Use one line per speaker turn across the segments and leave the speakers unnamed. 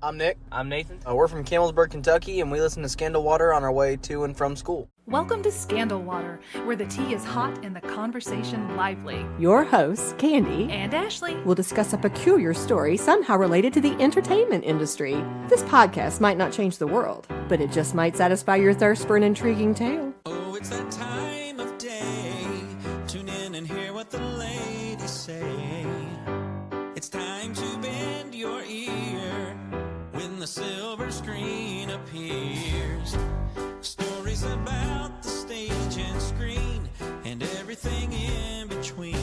I'm Nick.
I'm Nathan.
We're from Campbellsburg, Kentucky, and we listen to Scandal Water on our way to and from school.
Welcome to Scandal Water, where the tea is hot and the conversation lively.
Your hosts, Candy
And Ashley
will discuss a peculiar story somehow related to the entertainment industry. This podcast might not change the world, but it just might satisfy your thirst for an intriguing tale.
Oh, it's that time of day. Tune in and hear what the ladies say. It's time to bend your ear when the silver screen appears. Stories about the stage and screen and everything in between.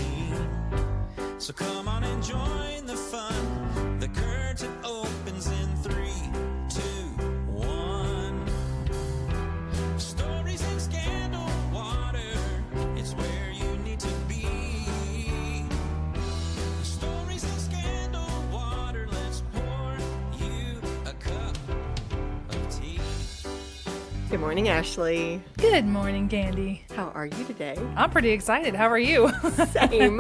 So come on and join the fun. The curtain opens in 3, 2, 1. Stories in Scandal Water, it's where you need to be. Stories in Scandal Water, let's pour you a cup of tea.
Good morning, Ashley.
Good morning, Candy.
How are you today?
I'm pretty excited. How are you?
Same.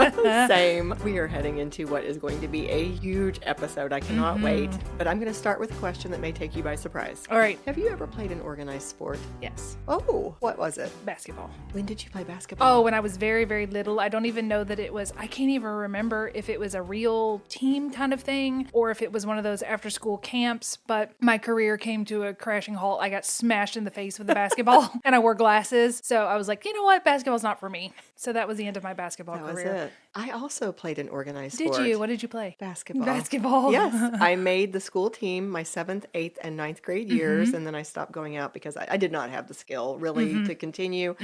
We are heading into what is going to be a huge episode. I cannot wait. But I'm going to start with a question that may take you by surprise.
All right.
Have you ever played an organized sport?
Yes.
Oh, what was it?
Basketball.
When did you play basketball?
Oh, when I was very, very little. I don't even know that it was, I can't even remember if it was a real team kind of thing or if it was one of those after school camps, but my career came to a crashing halt. I got smashed in the face with a basketball and I wore glasses. So I was like, you know what? Basketball's not for me. So that was the end of my basketball
That was
career.
it. I also played an organized
Did
sport.
you? What did you play?
Basketball.
Basketball.
Yes. I made the school team my 7th, 8th, and 9th grade years, and then I stopped going out because I did not have the skill really to continue.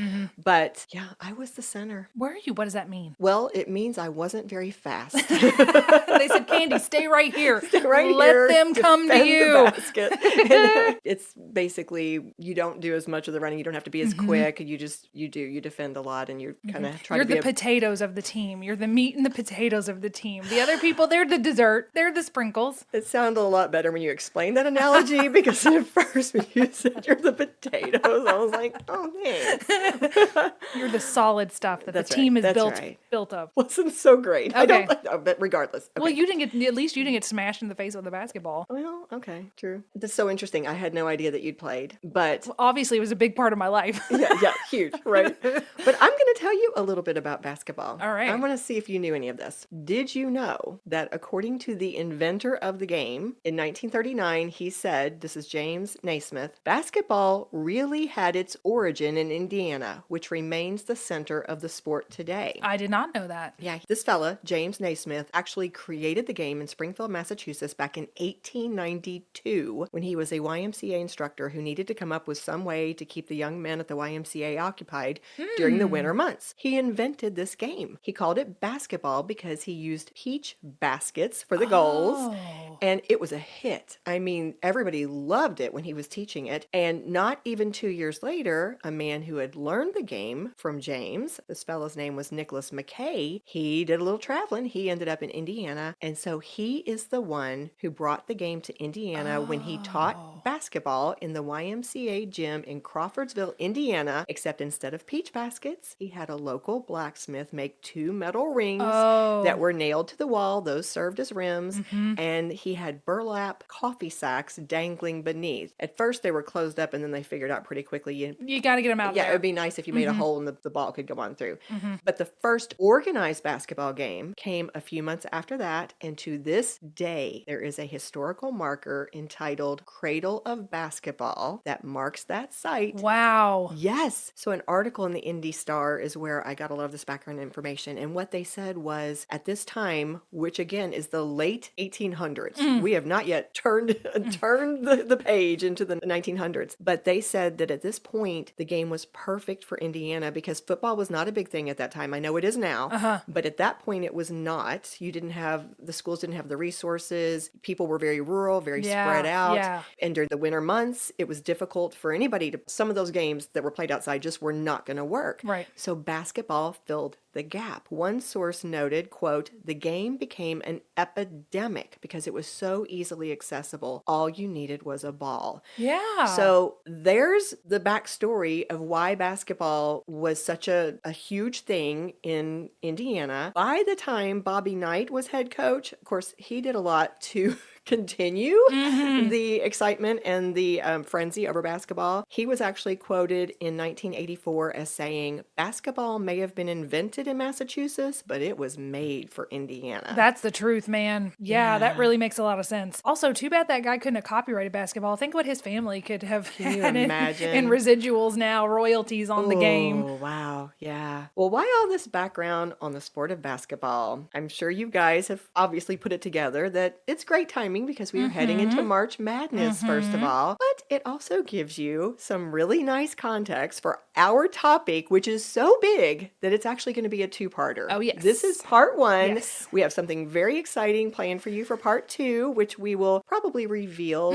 But yeah, I was the center.
Where are you? What does that mean?
Well, it means I wasn't very fast.
They said, Candy, stay right here.
Right
Let
here,
them come to
defend the
you.
basket. And it's basically, you don't do as much of the running. You don't have to be as quick. You defend a lot, and you kind of try
You're
to be
the potatoes of the team. You're the meat and the potatoes of the team. The other people, they're the dessert. They're the sprinkles.
It sounded a lot better when you explained that analogy because at first when you said you're the potatoes, I was like, oh, thanks.
You're the solid stuff that
That's
the team
right.
is
That's
built of.
Wasn't so great. I
Okay.
don't like, but regardless. Okay.
Well, you didn't get, at least you didn't get smashed in the face with a basketball.
Well, okay, true. That's so interesting. I had no idea that you'd played, but
Obviously, it was a big part of my life.
yeah, huge, right? But I'm going to tell you a little bit about basketball.
All right.
I want to see if you knew any of this. Did you know that according to the inventor of the game, in 1939, he said, this is James Naismith, basketball really had its origin in Indiana, which remains the center of the sport today.
I did not know that.
Yeah, this fella, James Naismith, actually created the game in Springfield, Massachusetts back in 1892 when he was a YMCA instructor who needed to come up with some way to keep the young men at the YMCA occupied during the winter months. He invented this game. He called it basketball because he used peach baskets for the goals, and it was a hit. I mean, everybody loved it when he was teaching it, and not even 2 years later, a man who had learned the game from James, this fellow's name was Nicholas McKay, he did a little traveling. He ended up in Indiana, and so he is the one who brought the game to Indiana when he taught basketball in the YMCA gym in Crawfordsville, Indiana, except instead of peach baskets, he had a local blacksmith make 2 metal rings that were nailed to the wall. Those served as rims, and he had burlap coffee sacks dangling beneath. At first, they were closed up, and then they figured out pretty quickly,
You got to get them out
yeah,
there.
it would be nice if you made a hole and the ball could go on through. But the first organized basketball game came a few months after that, and to this day, there is a historical marker entitled Cradle of Basketball that marks that site.
Wow.
Yes. So an article in the Indy Star is where I got a lot of this background information. And what they said was at this time, which again is the late 1800s, we have not yet turned the page into the 1900s. But they said that at this point, the game was perfect for Indiana because football was not a big thing at that time. I know it is now, but at that point it was not. The schools didn't have the resources. People were very rural, very spread out.
Yeah.
And during the winter months, it was difficult for anybody some of those games that were played outside just were not going to work.
Right.
So basketball filled the gap. One source noted, quote, the game became an epidemic because it was so easily accessible. All you needed was a ball.
Yeah.
So there's the backstory of why basketball was such a huge thing in Indiana. By the time Bobby Knight was head coach, of course, he did a lot to continue the excitement and the frenzy over basketball. He was actually quoted in 1984 as saying, "Basketball may have been invented in Massachusetts, but it was made for Indiana."
That's the truth, man. Yeah, that really makes a lot of sense. Also, too bad that guy couldn't have copyrighted basketball. Think what his family could have
you
had
imagine?
in residuals now, royalties on the game.
Oh, wow. Yeah. Well, why all this background on the sport of basketball? I'm sure you guys have obviously put it together that it's great timing because we are heading into March Madness, first of all. But it also gives you some really nice context for our topic, which is so big that it's actually going to be a two-parter.
Oh, yes.
This is part one.
Yes.
We have something very exciting planned for you for part two, which we will probably reveal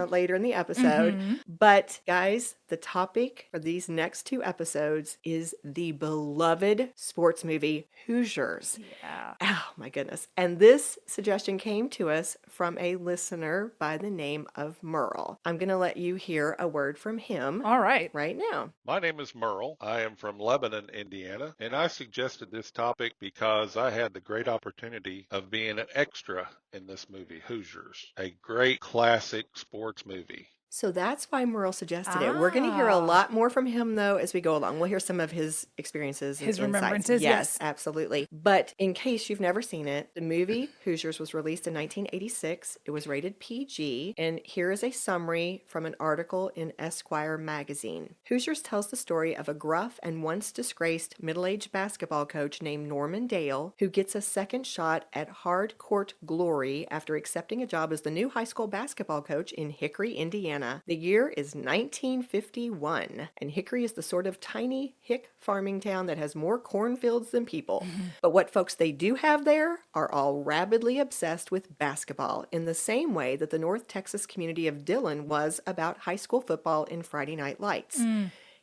later in the episode. But guys, the topic for these next two episodes is the beloved sports movie Hoosiers.
Yeah.
Oh my goodness. And this suggestion came to us from a listener by the name of Merle. I'm going to let you hear a word from him
All right.
right now.
My name is Merle. I am from Lebanon, Indiana, and I suggested this topic because I had the great opportunity of being an extra in this movie, Hoosiers, a great classic sports movie.
So that's why Merle suggested it. We're going to hear a lot more from him, though, as we go along. We'll hear some of his experiences and
His
insights.
remembrances,
Yes,
yes.
absolutely. But in case you've never seen it, the movie Hoosiers was released in 1986. It was rated PG. And here is a summary from an article in Esquire magazine. Hoosiers tells the story of a gruff and once disgraced middle-aged basketball coach named Norman Dale, who gets a second shot at hard court glory after accepting a job as the new high school basketball coach in Hickory, Indiana. The year is 1951, and Hickory is the sort of tiny hick farming town that has more cornfields than people. But what folks they do have there are all rabidly obsessed with basketball in the same way that the North Texas community of Dillon was about high school football in Friday Night Lights.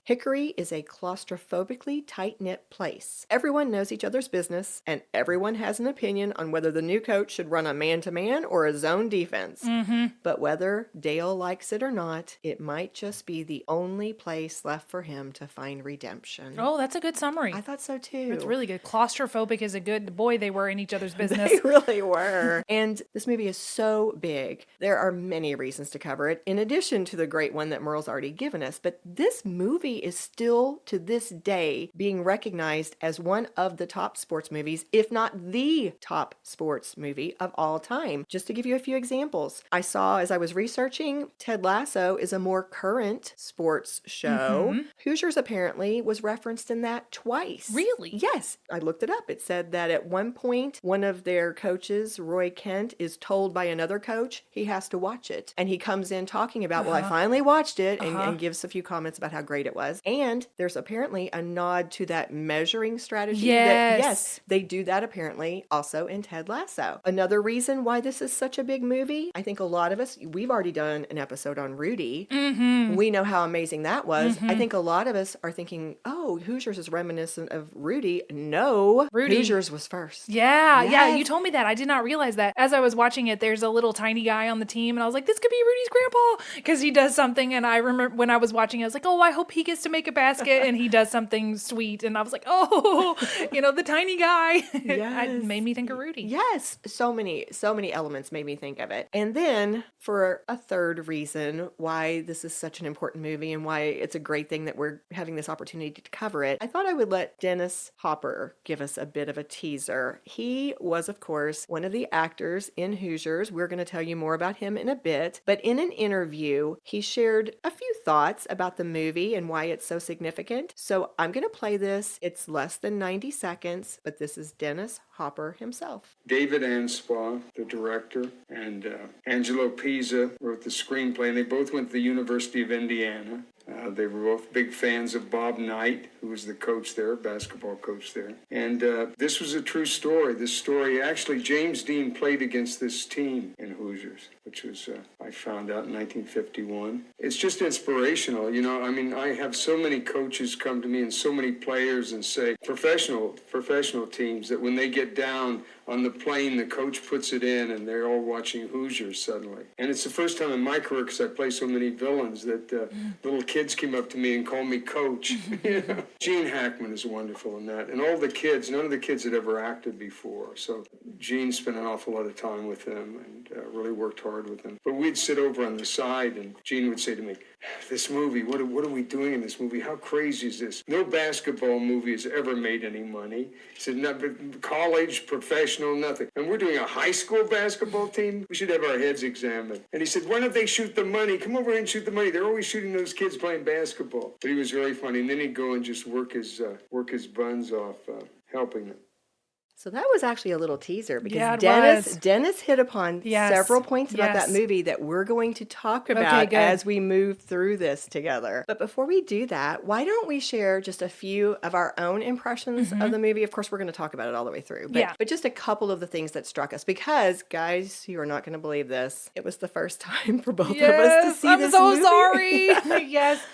Hickory is a claustrophobically tight-knit place. Everyone knows each other's business, and everyone has an opinion on whether the new coach should run a man-to-man or a zone defense. But whether Dale likes it or not, it might just be the only place left for him to find redemption.
Oh, that's a good summary.
I thought so too.
It's really good. Claustrophobic is a good boy. They were in each other's business.
They really were. And this movie is so big. There are many reasons to cover it, in addition to the great one that Merle's already given us. But this movie is still, to this day, being recognized as one of the top sports movies, if not the top sports movie of all time. Just to give you a few examples, I saw as I was researching, Ted Lasso is a more current sports show. Hoosiers apparently was referenced in that twice.
Really?
Yes. I looked it up. It said that at one point, one of their coaches, Roy Kent, is told by another coach he has to watch it. And he comes in talking about, well, I finally watched it, and gives a few comments about how great it was. And there's apparently a nod to that measuring strategy.
Yes.
Yes, they do that apparently also in Ted Lasso. Another reason why this is such a big movie, I think a lot of us, we've already done an episode on Rudy. We know how amazing that was. I think a lot of us are thinking, oh, Hoosiers is reminiscent of Rudy. No,
Rudy.
Hoosiers was first.
Yeah,
Yes.
yeah, you told me that. I did not realize that. As I was watching it, there's a little tiny guy on the team, and I was like, this could be Rudy's grandpa, because he does something, and I remember when I was watching, I was like, oh, I hope he gets to make a basket, and he does something sweet, and I was like, oh, the tiny guy.
Yes.
It made me think of Rudy.
Yes, so many elements made me think of it. And then for a third reason why this is such an important movie and why it's a great thing that we're having this opportunity to cover it, I thought I would let Dennis Hopper give us a bit of a teaser. He was, of course, one of the actors in Hoosiers. We're going to tell you more about him in a bit, but in an interview, he shared a few thoughts about the movie and why it's so significant. So I'm going to play this. It's less than 90 seconds, but this is Dennis Hopper himself.
David Anspaugh, the director, and Angelo Pisa wrote the screenplay, and they both went to the University of Indiana. They were both big fans of Bob Knight, who was the coach there, basketball coach there. And this was a true story. This story, actually, James Dean played against this team in Hoosiers, which was, I found out in 1951. It's just inspirational. I have so many coaches come to me and so many players and say, professional teams, that when they get down on the plane, the coach puts it in and they're all watching Hoosiers suddenly. And it's the first time in my career, because I play so many villains, that little kids came up to me and called me coach. Gene Hackman is wonderful in that. And all the kids, none of the kids had ever acted before. So Gene spent an awful lot of time with them. And really worked hard with him. But we'd sit over on the side, and Gene would say to me, this movie, what are we doing in this movie? How crazy is this? No basketball movie has ever made any money. He said, not college, professional, nothing. And we're doing a high school basketball team? We should have our heads examined. And he said, why don't they shoot the money? Come over here and shoot the money. They're always shooting those kids playing basketball. But he was very funny. And then he'd go and just work his buns off helping them.
So that was actually a little teaser because
Yeah,
Dennis hit upon several points about that movie that we're going to talk about as we move through this together. But before we do that, why don't we share just a few of our own impressions of the movie? Of course, we're going to talk about it all the way through. But just a couple of the things that struck us because, guys, you are not going to believe this. It was the first time for both of us to see this movie.
I'm so sorry. Yes.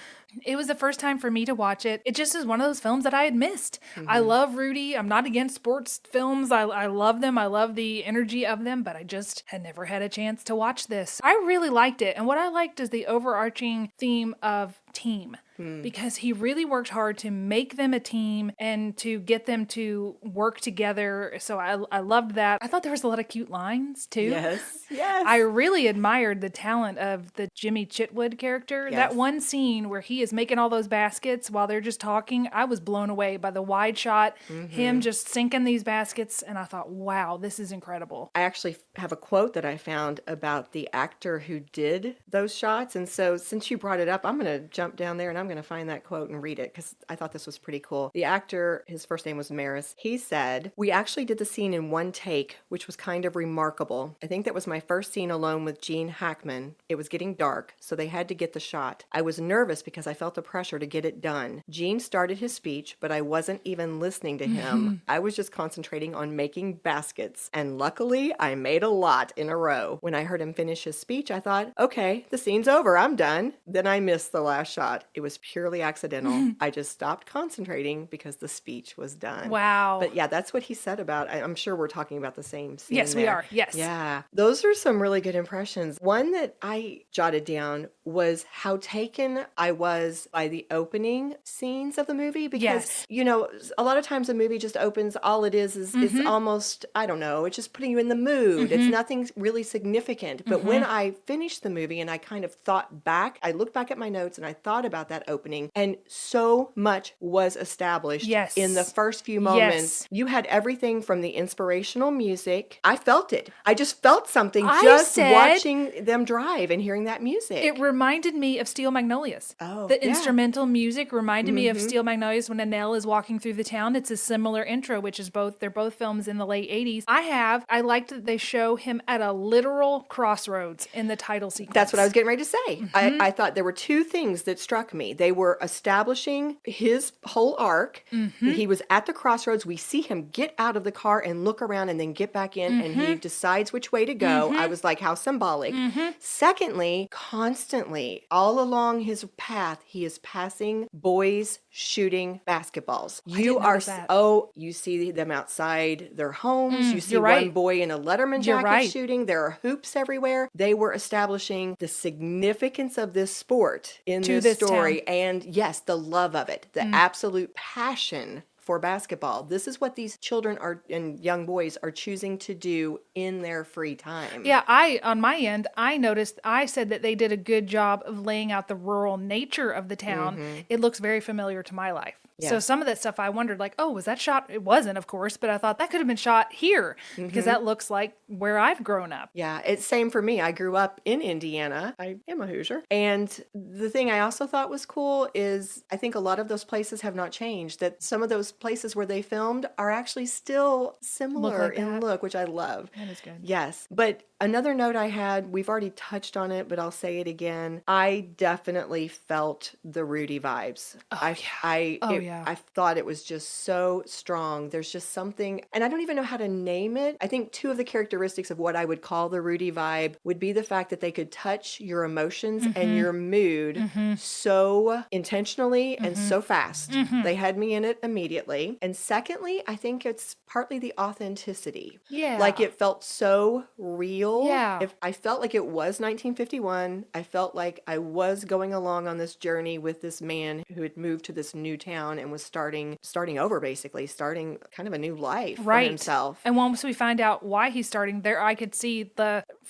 It was the first time for me to watch it. It just is one of those films that I had missed. I love Rudy. I'm not against sports films. I love them. I love the energy of them, but I just had never had a chance to watch this. I really liked it. And what I liked is the overarching theme of team. Because he really worked hard to make them a team and to get them to work together. So I loved that. I thought there was a lot of cute lines too.
Yes.
I really admired the talent of the Jimmy Chitwood character.
Yes.
That one scene where he is making all those baskets while they're just talking, I was blown away by the wide shot, him just sinking these baskets. And I thought, wow, this is incredible.
I actually have a quote that I found about the actor who did those shots. And so since you brought it up, I'm going to jump down there and I'm going to find that quote and read it because I thought this was pretty cool. The actor, his first name was Maris. He said, "We actually did the scene in one take, which was kind of remarkable. I think that was my first scene alone with Gene Hackman. It was getting dark, so they had to get the shot. I was nervous because I felt the pressure to get it done. Gene started his speech, but I wasn't even listening to him. I was just concentrating on making baskets. And luckily, I made a lot in a row. When I heard him finish his speech, I thought, okay, the scene's over. I'm done. Then I missed the last shot. It was purely accidental. I just stopped concentrating because the speech was done."
Wow.
But yeah, that's what he said about, I'm sure we're talking about the same scene.
Yes, we are. Yes.
Yeah. Those are some really good impressions. One that I jotted down was how taken I was by the opening scenes of the movie because, you know, a lot of times a movie just opens, all it is it's almost, I don't know, it's just putting you in the mood. It's nothing really significant. But when I finished the movie and I kind of thought back, I looked back at my notes and I thought about that opening and so much was established in the first few moments. You had everything from the inspirational music. I felt it. I just felt something watching them drive and hearing that music.
It reminded me of Steel Magnolias. The instrumental music reminded me of Steel Magnolias when Annelle is walking through the town. It's a similar intro, which is they're both films in the late 80s. I liked that they show him at a literal crossroads in the title sequence.
That's what I was getting ready to say. I thought there were two things that struck me. They were establishing his whole arc. He was at the crossroads. We see him get out of the car and look around and then get back in and he decides which way to go. I was like, how symbolic. Secondly, constantly all along his path, he is passing boys shooting basketballs. You see them outside their homes. You see one boy in a Letterman jacket shooting. There are hoops everywhere. They were establishing the significance of this sport in this story.
Town.
And yes, the love of it, the absolute passion for basketball. This is what these children and young boys are choosing to do in their free time.
Yeah, on my end, I said that they did a good job of laying out the rural nature of the town. It looks very familiar to my life.
Yeah.
So some of that stuff I wondered like, oh, was that shot? It wasn't, of course, but I thought that could have been shot here because that looks like where I've grown up.
Yeah, it's same for me. I grew up in Indiana. I am a Hoosier. And the thing I also thought was cool is I think a lot of those places have not changed, that some of those places where they filmed are actually still similar in look, which I love.
That is good.
Yes. But another note I had, we've already touched on it, but I'll say it again. I definitely felt the Rudy vibes. I thought it was just so strong. There's just something, and I don't even know how to name it. I think two of the characteristics of what I would call the Rudy vibe would be the fact that they could touch your emotions and your mood so intentionally and so fast. They had me in it immediately. And secondly, I think it's partly the authenticity.
Yeah.
Like it felt so real.
Yeah.
I felt like it was 1951. I felt like I was going along on this journey with this man who had moved to this new town and was starting over, basically, starting kind of a new life for himself.
And once we find out why he's starting there, I could see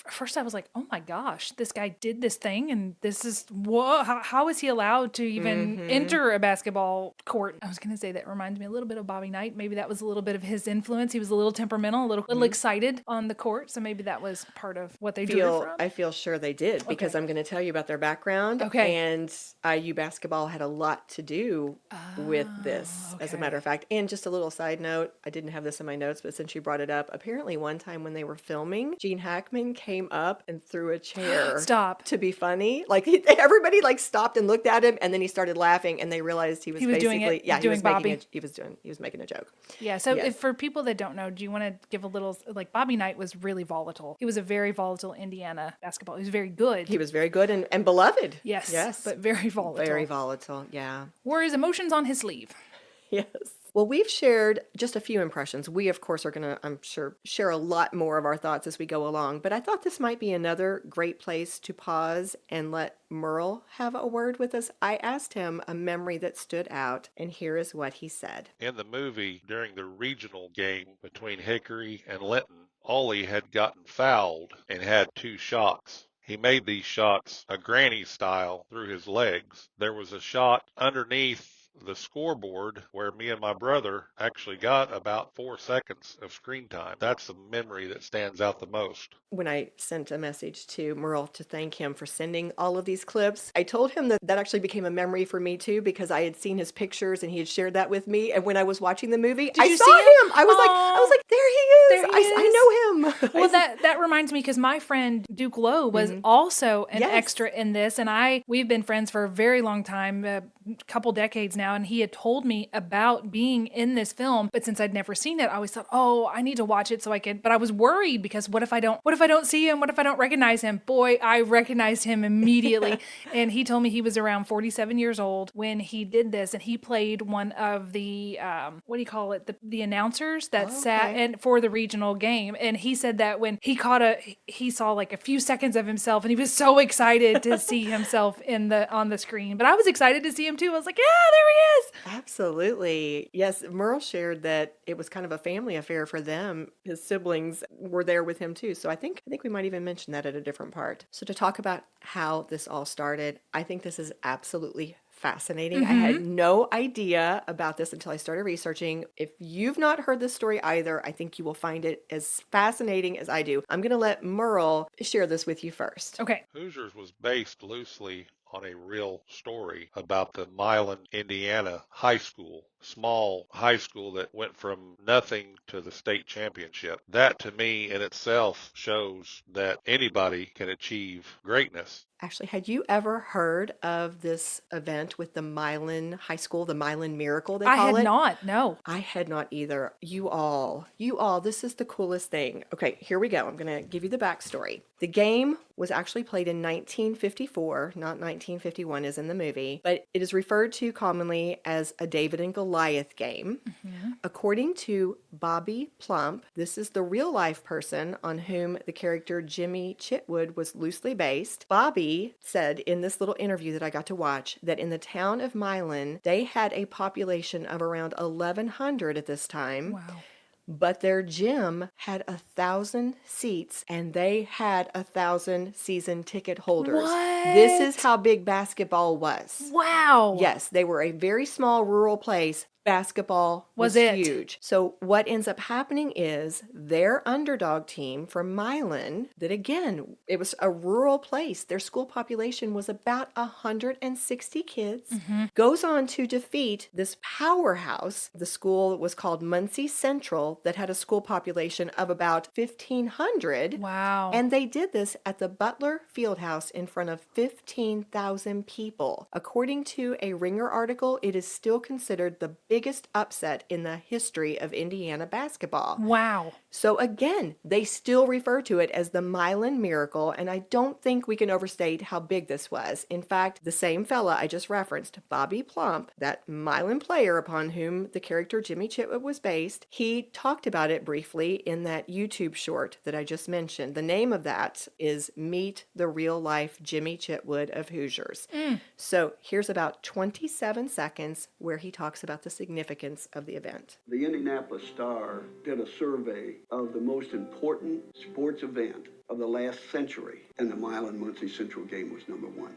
at first I was like, oh my gosh, this guy did this thing, and this is, whoa, how is he allowed to even enter a basketball court? I was going to say that reminds me a little bit of Bobby Knight. Maybe that was a little bit of his influence. He was a little temperamental, a little excited on the court, so maybe that was part of what they drew from.
I feel sure they did, because I'm going to tell you about their background.
Okay.
And IU basketball had a lot to do with this, as a matter of fact. And just a little side note, I didn't have this in my notes, but since you brought it up, apparently one time when they were filming, Gene Hackman came up and threw a chair.
Stop.
To be funny. Like, everybody like stopped and looked at him, and then he started laughing, and they realized he was basically
doing it.
Yeah,
doing Bobby.
he was making a joke.
Yeah, so
Yes.
if for people that don't know, do you want to give a little, like, Bobby Knight was really volatile. He was a very volatile Indiana basketball. He was very good.
He was very good and beloved.
Yes, but very volatile.
Very volatile, yeah.
Wore his emotions on his sleeve.
Yes. Well, we've shared just a few impressions. We, of course, are going to, I'm sure, share a lot more of our thoughts as we go along. But I thought this might be another great place to pause and let Merle have a word with us. I asked him a memory that stood out, and here is what he said.
In the movie, during the regional game between Hickory and Linton, Ollie had gotten fouled and had 2 shots. He made these shots a granny style through his legs. There was a shot underneath the scoreboard where me and my brother actually got about 4 seconds of screen time. That's the memory that stands out the most.
When I sent a message to Merle to thank him for sending all of these clips, I told him that actually became a memory for me too, because I had seen his pictures and he had shared that with me. And when I was watching the movie, I
you
saw
see
him.
him?
I was like, there he is.
There he is.
I know him.
Well, that reminds me, because my friend Duke Lowe was also an extra in this, and we've been friends for a very long time, a couple decades now, and he had told me about being in this film, but since I'd never seen it, I always thought, oh, I need to watch it so I could, but I was worried because what if I don't see him? What if I don't recognize him? Boy, I recognized him immediately. And he told me he was around 47 years old when he did this, and he played one of the, what do you call it? The announcers that sat in for the regional game. And he said that when he he saw like a few seconds of himself, and he was so excited to see himself on the screen. But I was excited to see him too. I was like, yeah, there he is.
Absolutely. Yes, Merle shared that it was kind of a family affair for them. His siblings were there with him too. So I think we might even mention that at a different part. So to talk about how this all started, I think this is absolutely fascinating. I had no idea about this until I started researching. If you've not heard this story either, I think you will find it as fascinating as I do. I'm going to let Merle share this with you first.
Okay.
Hoosiers was based loosely on a real story about the Milan, Indiana high school, small high school that went from nothing to the state championship. That to me in itself shows that anybody can achieve greatness.
Actually, had you ever heard of this event with the Milan High School, the Milan Miracle, they call it?
I had not, no.
I had not either. You all, this is the coolest thing. Okay, here we go. I'm going to give you the backstory. The game was actually played in 1954, not 1951 as in the movie, but it is referred to commonly as a David and Goliath game. According to Bobby Plump, this is the real life person on whom the character Jimmy Chitwood was loosely based. Bobby said in this little interview that I got to watch that in the town of Milan, they had a population of around 1,100 at this time.
Wow.
But their gym had 1,000 seats, and they had 1,000 season ticket holders.
What?
This is how big basketball was.
Wow.
Yes, they were a very small rural place. Basketball was huge. So what ends up happening is their underdog team from Milan, that again, it was a rural place. Their school population was about 160 kids, goes on to defeat this powerhouse. The school was called Muncie Central that had a school population of about 1,500.
Wow.
And they did this at the Butler Fieldhouse in front of 15,000 people. According to a Ringer article, it is still considered the biggest upset in the history of Indiana basketball.
Wow.
So again, they still refer to it as the Milan Miracle, and I don't think we can overstate how big this was. In fact, the same fella I just referenced, Bobby Plump, that Milan player upon whom the character Jimmy Chitwood was based, he talked about it briefly in that YouTube short that I just mentioned. The name of that is Meet the Real Life Jimmy Chitwood of Hoosiers. So here's about 27 seconds where he talks about the significance of the event.
The Indianapolis Star did a survey of the most important sports event of the last century. And the Milan Muncie Central game was number one.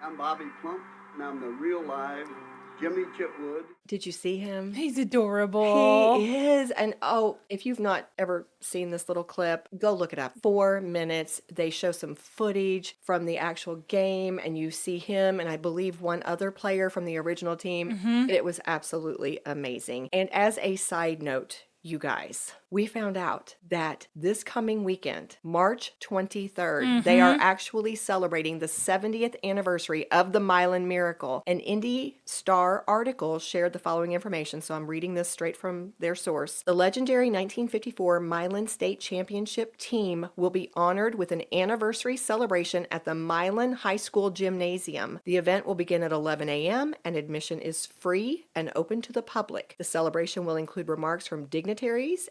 I'm Bobby Plump, and I'm the real live Jimmy Chitwood.
Did you see him?
He's adorable.
He is. And oh, if you've not ever seen this little clip, go look it up. 4 minutes. They show some footage from the actual game, and you see him and I believe one other player from the original team. It was absolutely amazing. And as a side note, you guys, we found out that this coming weekend, March 23rd, they are actually celebrating the 70th anniversary of the Milan Miracle. An Indy Star article shared the following information, so I'm reading this straight from their source. The legendary 1954 Milan State Championship team will be honored with an anniversary celebration at the Milan High School Gymnasium. The event will begin at 11 a.m. and admission is free and open to the public. The celebration will include remarks from dignitaries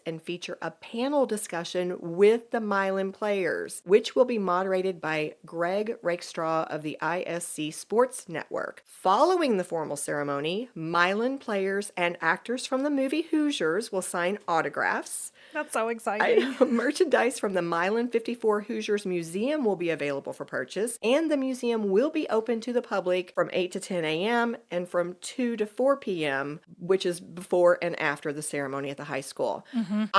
and feature a panel discussion with the Milan players, which will be moderated by Greg Rakestraw of the ISC Sports Network. Following the formal ceremony, Milan players and actors from the movie Hoosiers will sign autographs.
That's so exciting.
Merchandise from the Milan 54 Hoosiers Museum will be available for purchase, and the museum will be open to the public from 8 to 10 a.m. and from 2 to 4 p.m., which is before and after the ceremony at the high school.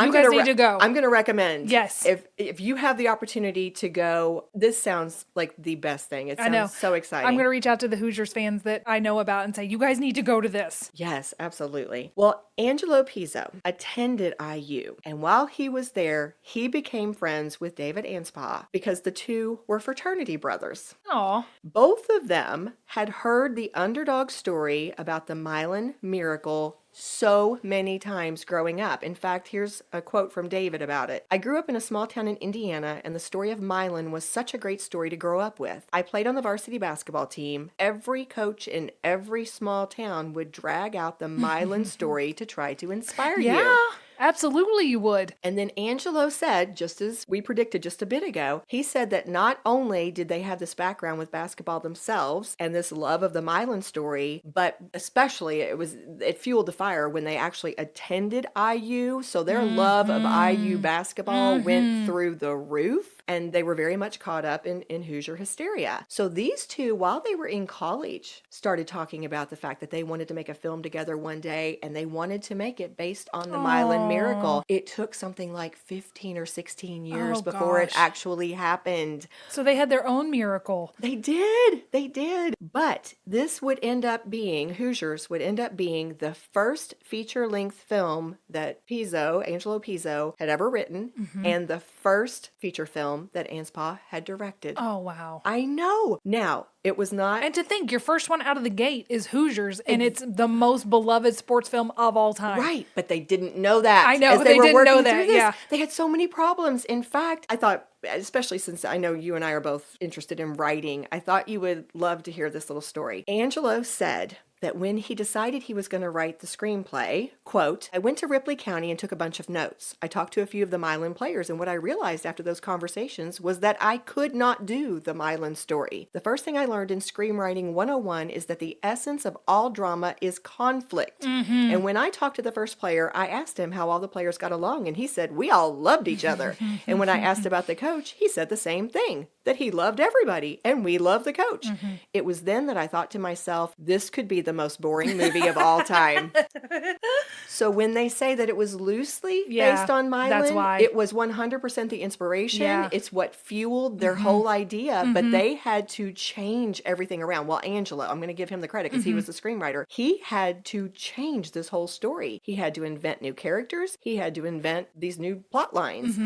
You guys need to go.
I'm going to recommend.
Yes.
If you have the opportunity to go, this sounds like the best thing. It sounds so exciting.
I'm going to reach out to the Hoosiers fans that I know about and say, you guys need to go to this.
Yes, absolutely. Well, Angelo Pizzo attended IU, and while he was there, he became friends with David Anspaugh because the two were fraternity brothers.
Aw.
Both of them had heard the Underdog story about the Milan Miracle so many times growing up. In fact, here's a quote from David about it. I grew up in a small town in Indiana, and the story of Milan was such a great story to grow up with. I played on the varsity basketball team. Every coach in every small town would drag out the Milan story to try to inspire you.
Yeah. Absolutely you would.
And then Angelo said, just as we predicted just a bit ago, he said that not only did they have this background with basketball themselves and this love of the Milan story, but especially it fueled the fire when they actually attended IU. So their love of IU basketball went through the roof. And they were very much caught up in Hoosier hysteria. So these two, while they were in college, started talking about the fact that they wanted to make a film together one day, and they wanted to make it based on the Milan Miracle. It took something like 15 or 16 years before it actually happened.
So they had their own miracle.
They did. They did. But this would end up being, Hoosiers would end up being the first feature-length film that Angelo Pizzo, had ever written, and the first feature film that Anspaugh had directed.
Oh, wow.
I know. Now, it was not...
And to think, your first one out of the gate is Hoosiers, and it's the most beloved sports film of all time.
Right, but they didn't know that.
I know,
as they were
didn't
working
know
through
that,
this.
yeah.
They had so many problems. In fact, I thought, especially since I know you and I are both interested in writing, I thought you would love to hear this little story. Angelo said that when he decided he was going to write the screenplay, quote, I went to Ripley County and took a bunch of notes. I talked to a few of the Milan players, and what I realized after those conversations was that I could not do the Milan story. The first thing I learned in Screenwriting 101 is that the essence of all drama is conflict. And when I talked to the first player, I asked him how all the players got along, and he said, we all loved each other. And when I asked about the coach, he said the same thing, that he loved everybody, and we loved the coach. It was then that I thought to myself, this could be the most boring movie of all time. So when they say that it was loosely based on Milan,
that's why.
It was 100% the inspiration.
Yeah.
It's what fueled their whole idea, but they had to change everything around. Well, Angelo, I'm going to give him the credit because he was the screenwriter. He had to change this whole story. He had to invent new characters. He had to invent these new plot lines.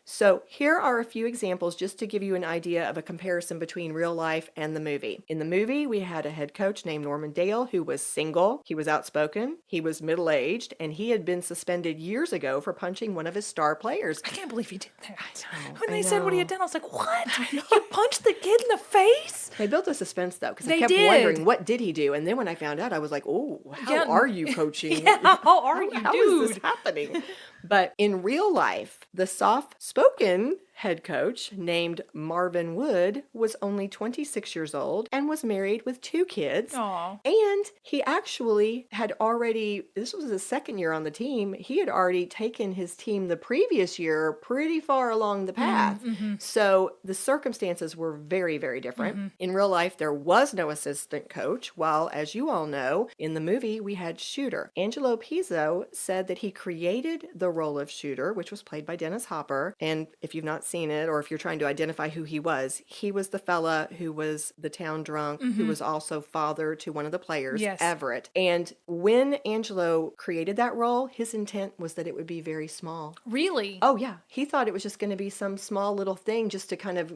So here are a few examples just to give you an idea of a comparison between real life and the movie. In the movie, we had a head coach named Norman Dale who was single, he was outspoken, he was middle-aged, and he had been suspended years ago for punching one of his star players.
I can't believe he did that. When
I
they said what he
know.
had done, I was like, what? You punched the kid in the face?
They built a suspense though, because I
They
kept
did.
wondering, what did he do? And then when I found out, I was like, oh, how are you coaching?
How are you,
How
dude?
is this happening? But in real life, the soft-spoken head coach, named Marvin Wood, was only 26 years old and was married with 2 kids.
Aw.
And he actually had already, this was his second year on the team, he had already taken his team the previous year pretty far along the path. So the circumstances were very, very different. In real life, there was no assistant coach, while, as you all know, in the movie, we had Shooter. Angelo Pizzo said that he created the role of Shooter, which was played by Dennis Hopper. And if you've not seen it, or if you're trying to identify who he was the fella who was the town drunk, who was also father to one of the players,
Yes.
Everett. And when Angelo created that role, his intent was that it would be very small.
Really?
Oh yeah, he thought it was just going to be some small little thing just to kind of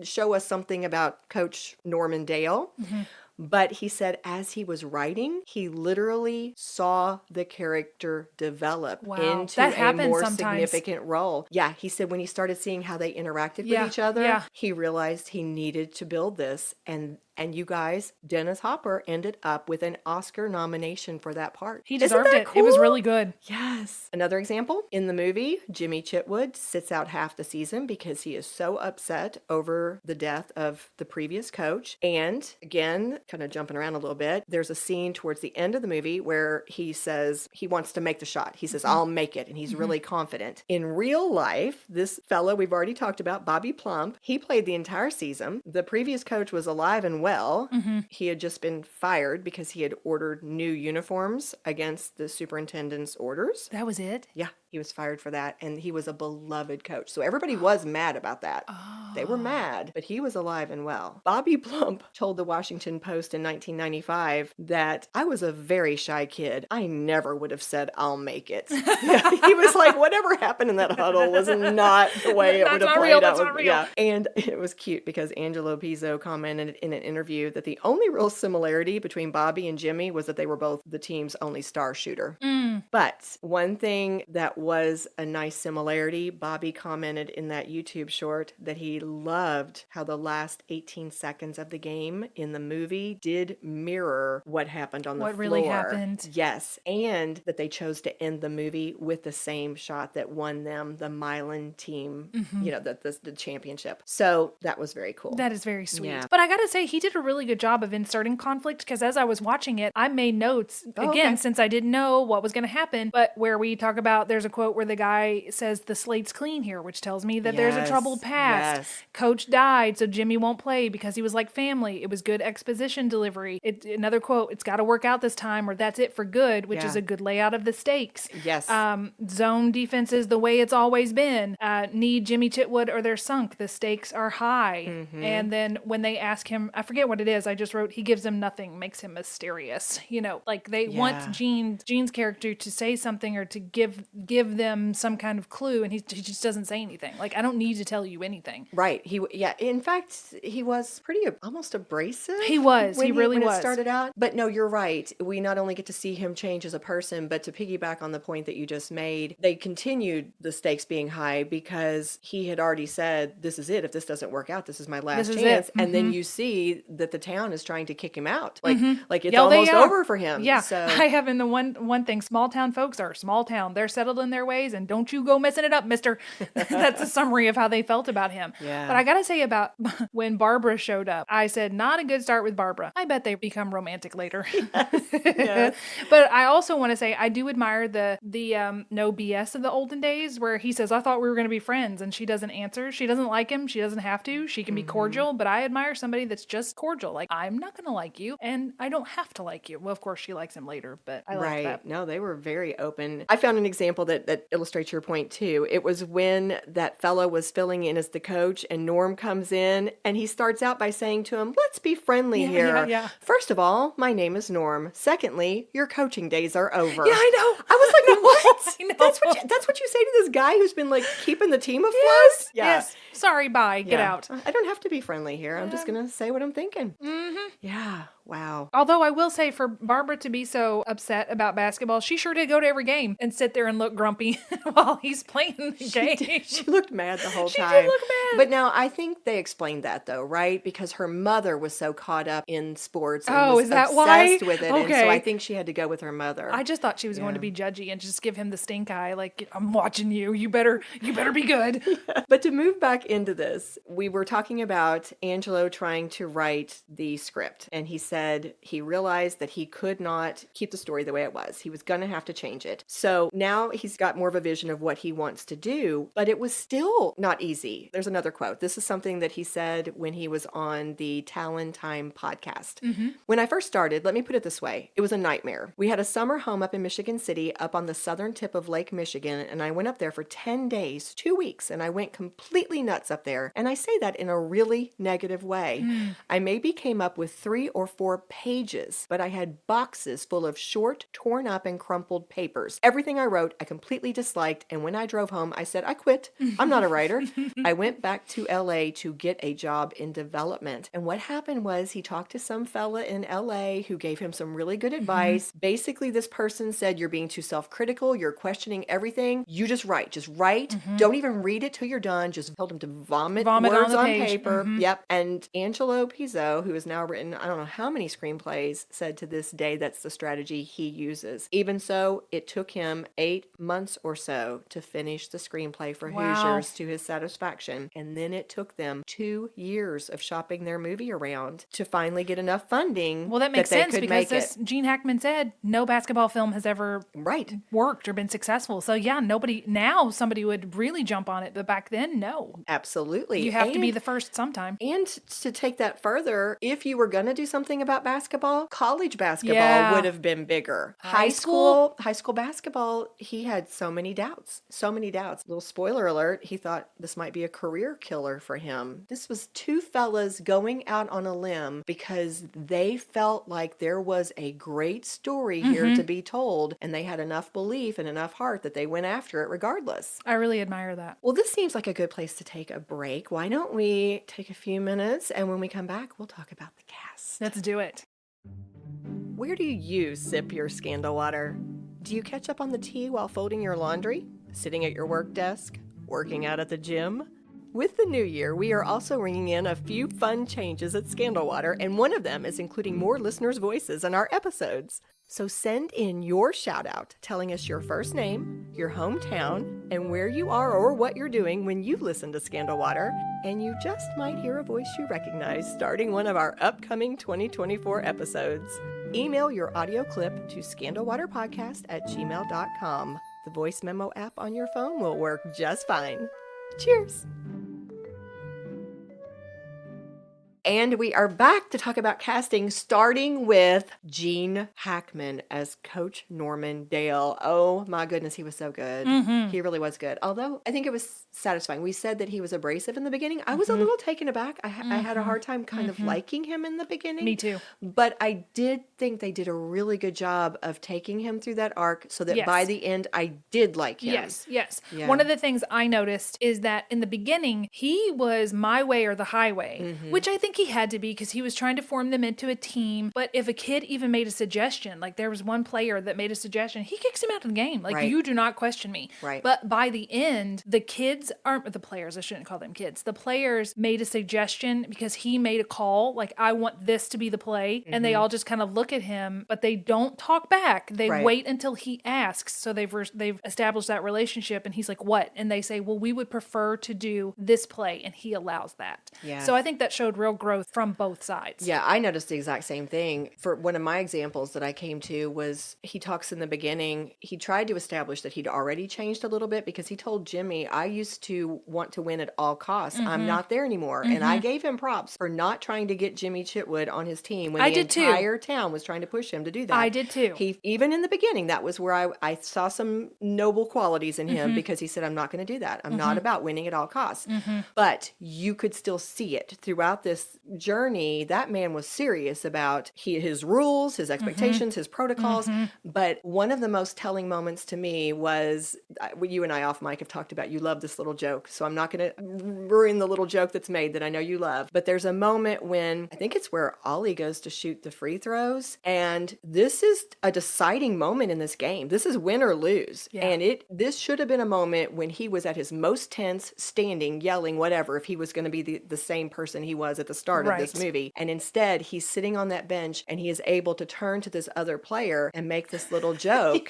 show us something about Coach Norman Dale. But he said as he was writing, he literally saw the character develop into
that
a
happens
more
sometimes.
significant role. Yeah, he said when he started seeing how they interacted with each other, he realized he needed to build this. And you guys, Dennis Hopper ended up with an Oscar nomination for that part.
He
Isn't
deserved
that
it. It was
cool?
really good.
Yes. Another example, in the movie, Jimmy Chitwood sits out half the season because he is so upset over the death of the previous coach. And again, kind of jumping around a little bit, there's a scene towards the end of the movie where he says he wants to make the shot. He says, I'll make it. And he's really confident. In real life, this fellow we've already talked about, Bobby Plump, he played the entire season. The previous coach was alive and well. He had just been fired because he had ordered new uniforms against the superintendent's orders.
That was it?
Yeah, he was fired for that, and he was a beloved coach. So everybody was mad about that. They were mad, but he was alive and well. Bobby Plump told the Washington Post in 1995 that I was a very shy kid. I never would have said, I'll make it. He was like, whatever happened in that huddle was not the way it would have played out.
That's not real.
Yeah. And it was cute because Angelo Pizzo commented in an interview that the only real similarity between Bobby and Jimmy was that they were both the team's only star shooter. But one thing that was a nice similarity, Bobby commented in that YouTube short that he loved how the last 18 seconds of the game in the movie did mirror what happened on the floor.
What really happened.
Yes. And that they chose to end the movie with the same shot that won them the Milan team, you know, the championship. So that was very cool.
That is very sweet.
Yeah.
But I gotta say, he did a really good job of inserting conflict because as I was watching it, I made notes, again, since I didn't know what was going to happen, but where we talk about, there's a quote where the guy says, the slate's clean here, which tells me that there's a troubled past.
Yes.
Coach died, so Jimmy won't play because he was like family. It was good exposition delivery. Another quote, it's got to work out this time or that's it for good, which is a good layout of the stakes.
Yes.
Zone defense is the way it's always been. Need Jimmy Chitwood or they're sunk. The stakes are high. And then when they ask him, I forget what it is, I just wrote, he gives them nothing, makes him mysterious. You know, like they want Gene's character to say something or to give them some kind of clue, and he just doesn't say anything. Like, I don't need to tell you anything.
Right. In fact, he was pretty almost abrasive.
He was.
When
He really
when
was.
It started out. But no, you're right. We not only get to see him change as a person, but to piggyback on the point that you just made, they continued the stakes being high because he had already said, this is it. If this doesn't work out, this is my last chance. And then you see that the town is trying to kick him out. Like it's almost over for him.
Yeah.
So
I have in the one thing, small town folks are small town. They're settled in their ways and don't you go messing it up, mister. That's a summary of how they felt about him.
Yeah.
But I got to say about when Barbara showed up, I said, not a good start with Barbara. I bet they become romantic later.
Yes.
But I also want to say, I do admire the no BS of the olden days where he says, I thought we were going to be friends, and she doesn't answer. She doesn't like him. She doesn't have to. She can be cordial, but I admire somebody that's just cordial. Like, I'm not going to like you and I don't have to like you. Well, of course she likes him later, but I like that.
No, they were very open. I found an example that illustrates your point too. It was when that fellow was filling in as the coach and Norm comes in and he starts out by saying to him, let's be friendly here.
Yeah.
First of all, my name is Norm. Secondly, your coaching days are over.
Yeah, I know.
I was like, what?
I know.
That's what you say to this guy who's been like keeping the team afloat?
Yes. Sorry, bye. Get
Yeah.
out.
I don't have to be friendly here. I'm just going to say what I'm thinking. Mm-hmm. Yeah. Wow.
Although I will say, for Barbara to be so upset about basketball, she sure did go to every game and sit there and look grumpy while he's playing the game.
She looked mad the whole
She
time.
did look mad.
But now I think they explained that though, right? Because her mother was so caught up in sports and
Oh,
was
is that
obsessed
why?
with it. And so
Okay.
I think she had to go with her mother.
I just thought she was going to be judgy and just give him the stink eye, like, I'm watching you. You better be good.
But to move back into this, we were talking about Angelo trying to write the script. And he said he realized that he could not keep the story the way it was. He was going to have to change it. So now he's got more of a vision of what he wants to do, but it was still not easy. There's another quote. This is something that he said when he was on the Talon Time podcast.
Mm-hmm.
When I first started, let me put it this way. It was a nightmare. We had a summer home up in Michigan City, up on the southern tip of Lake Michigan, and I went up there for 10 days, 2 weeks, and I went completely nuts up there. And I say that in a really negative way. I maybe came up with 3 or 4 pages, but I had boxes full of short, torn up, and crumpled papers. Everything I wrote, I completely disliked, and when I drove home, I said, I quit. I'm not a writer. I went back to LA to get a job in development. And what happened was he talked to some fella in LA who gave him some really good advice. Basically, this person said, you're being too self-critical. You're questioning everything. You just write. Just write. Don't even read it till you're done. Just told him to vomit
on
words
the
on
page.
paper. Yep. And Angelo Pizzo, who has now written, I don't know how many screenplays, said to this day that's the strategy he uses. Even so, it took him 8 months or so to finish the screenplay for
Wow.
Hoosiers to his satisfaction. And then it took them 2 years of shopping their movie around to finally get enough funding.
Well, that makes
they
sense
could
because
make it.
Gene Hackman said no basketball film has ever
Right.
worked or been successful. So yeah, somebody would really jump on it, but back then, no.
Absolutely.
You have to be
And-
the first sometime.
And to take that further, if you were going to do something about basketball, college basketball
Yeah.
would have been bigger.
High
High school basketball, he had so many doubts. So many doubts. Little spoiler alert, he thought this might be a career killer for him. This was 2 fellas going out on a limb because they felt like there was a great story here to be told, and they had enough belief and enough heart that they went after it regardless.
I really admire that.
Well, this seems like a good place to take a break. Why don't we take a few minutes, and when we come back, we'll talk about the cast.
Let's do it.
Where do you sip your Scandal water? Do you catch up on the tea while folding your laundry? Sitting at your work desk? Working out at the gym? With the new year, we are also ringing in a few fun changes at Scandal Water, and one of them is including more listeners' voices in our episodes. So send in your shout out telling us your first name, your hometown, and where you are or what you're doing when you listen to Scandal Water, and you just might hear a voice you recognize starting one of our upcoming 2024 episodes. Email your audio clip to scandalwaterpodcast@gmail.com. The voice memo app on your phone will work just fine. Cheers! And we are back to talk about casting, starting with Gene Hackman as Coach Norman Dale. Oh my goodness, he was so good. He really was good. Although I think it was satisfying. We said that he was abrasive in the beginning. I was a little taken aback. I had a hard time kind of liking him in the beginning.
Me too.
But I did think they did a really good job of taking him through that arc so that
Yes.
by the end I did like him.
Yes.
Yeah.
One of the things I noticed is that in the beginning, he was my way or the highway, which I think he had to be because he was trying to form them into a team. But if a kid even made a suggestion, like there was one player that made a suggestion, he kicks him out of the game. Like,
Right.
you do not question me.
Right.
But by the end, the kids aren't the players. I shouldn't call them kids. The players made a suggestion because he made a call. Like, I want this to be the play. And they all just kind of look at him, but they don't talk back. They
Right.
wait until he asks. So they've established that relationship. And he's like, what? And they say, well, we would prefer to do this play. And he allows that.
Yeah.
So I think that showed real growth from both sides.
Yeah, I noticed the exact same thing. For one of my examples that I came to was he talks in the beginning, he tried to establish that he'd already changed a little bit because he told Jimmy, I used to want to win at all costs. I'm not there anymore. And I gave him props for not trying to get Jimmy Chitwood on his team when
I
the
did too.
entire town was trying to push him to do that.
I did too.
He, even in the beginning, that was where I saw some noble qualities in him because he said, I'm not going to do that. I'm not about winning at all costs. But you could still see it throughout this this journey, that man was serious about his rules, his expectations, his protocols. But one of the most telling moments to me was, you and I off mic have talked about, you love this little joke. So I'm not going to ruin the little joke that's made that I know you love. But there's a moment when, I think it's where Ollie goes to shoot the free throws. And this is a deciding moment in this game. This is win or lose.
Yeah.
And this should have been a moment when he was at his most tense, standing, yelling, whatever, if he was going to be the same person he was at the start of this movie. And instead, he's sitting on that bench and he is able to turn to this other player and make this little joke.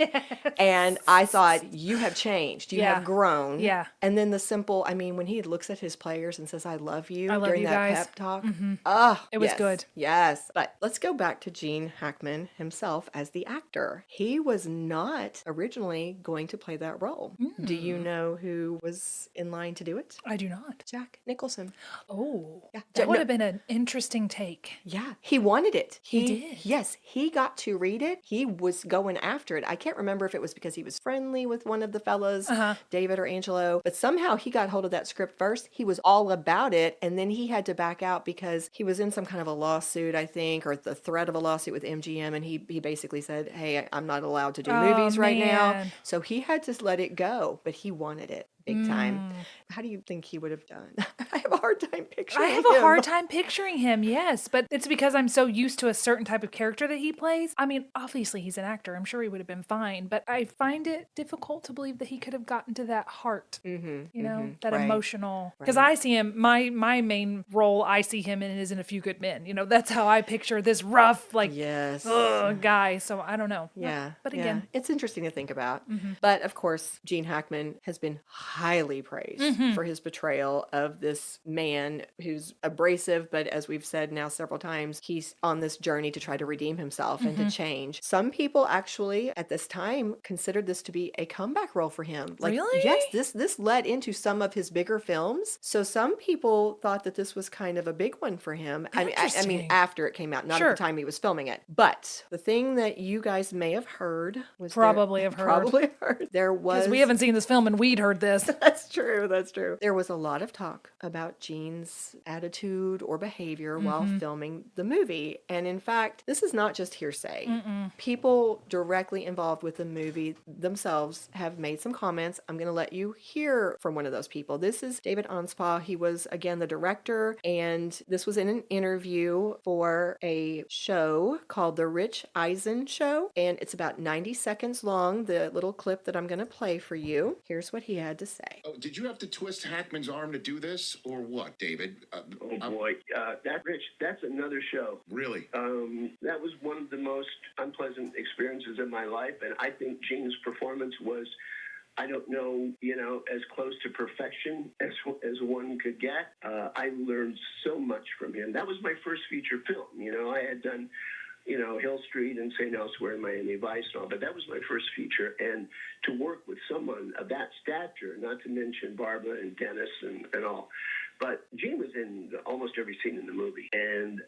And I thought, you have changed. You have grown.
Yeah.
And then the simple, I mean, when he looks at his players and says, I love you during
you
that
guys.
pep talk. Oh,
It was good.
Yes. But let's go back to Gene Hackman himself as the actor. He was not originally going to play that role. Do you know who was in line to do it?
I do not.
Jack Nicholson.
Oh,
Yeah.
that would have been an interesting take.
Yeah, he wanted it.
He did.
Yes, he got to read it. He was going after it. I can't remember if it was because he was friendly with one of the fellas, David or Angelo, but somehow he got hold of that script first. He was all about it, and then he had to back out because he was in some kind of a lawsuit, I think, or the threat of a lawsuit with MGM, and he basically said, hey, I'm not allowed to do movies right now. So he had to let it go, but he wanted it. Big time. How do you think he would have done? I have a hard time picturing him.
I have a hard time picturing him, yes. But it's because I'm so used to a certain type of character that he plays. I mean, obviously he's an actor. I'm sure he would have been fine. But I find it difficult to believe that he could have gotten to that heart, you know, that emotional. Because I see him, my main role I see him in is in A Few Good Men. You know, that's how I picture this rough, like, guy. So I don't know.
Yeah.
But again.
It's interesting to think about. But of course, Gene Hackman has been highly praised for his portrayal of this man who's abrasive, but as we've said now several times, he's on this journey to try to redeem himself and to change. Some people actually at this time considered this to be a comeback role for him. Like,
really?
Yes, this led into some of his bigger films. So some people thought that this was kind of a big one for him. I mean, after it came out, not at the time he was filming it. But the thing that you guys may have heard was
Probably have heard.
There was,
because we haven't seen this film and we'd heard this.
That's true. There was a lot of talk about Gene's attitude or behavior while filming the movie. And in fact, this is not just hearsay. People directly involved with the movie themselves have made some comments. I'm going to let you hear from one of those people. This is David Anspaugh. He was, again, the director. And this was in an interview for a show called The Rich Eisen Show. And it's about 90 seconds long, the little clip that I'm going to play for you. Here's what he had to say.
Oh, did you have to twist Hackman's arm to do this, or what, David?
Oh boy, that's another show.
Really?
That was one of the most unpleasant experiences of my life, and I think Gene's performance was, I don't know, as close to perfection as one could get. I learned so much from him. That was my first feature film. I had done Hill Street and St. Elsewhere and Miami Vice and all, but that was my first feature. And to work with someone of that stature, not to mention Barbara and Dennis and all, but Gene was in almost every scene in the movie. And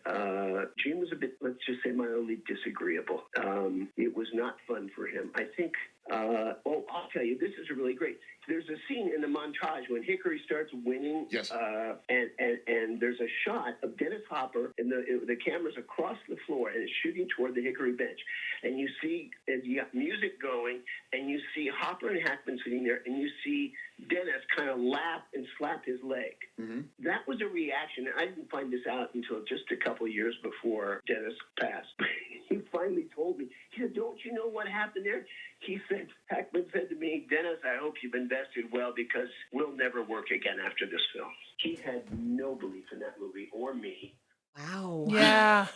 Gene was a bit, let's just say, mildly disagreeable. It was not fun for him. I think, I'll tell you, this is really great. There's a scene in the montage when Hickory starts winning.
Yes.
And there's a shot of Dennis Hopper, and the camera's across the floor, and it's shooting toward the Hickory bench. And you see, you got music going, and you see Hopper and Hackman sitting there, and you see Dennis kind of laugh and slap his leg. That was a reaction. And I didn't find this out until just a couple of years before Dennis passed. He finally told me. He said, "Don't you know what happened there?" Hackman said to me, "Dennis, I hope you've invested well, because we'll never work again after this film." He had no belief in that movie or me.
Wow.
Yeah.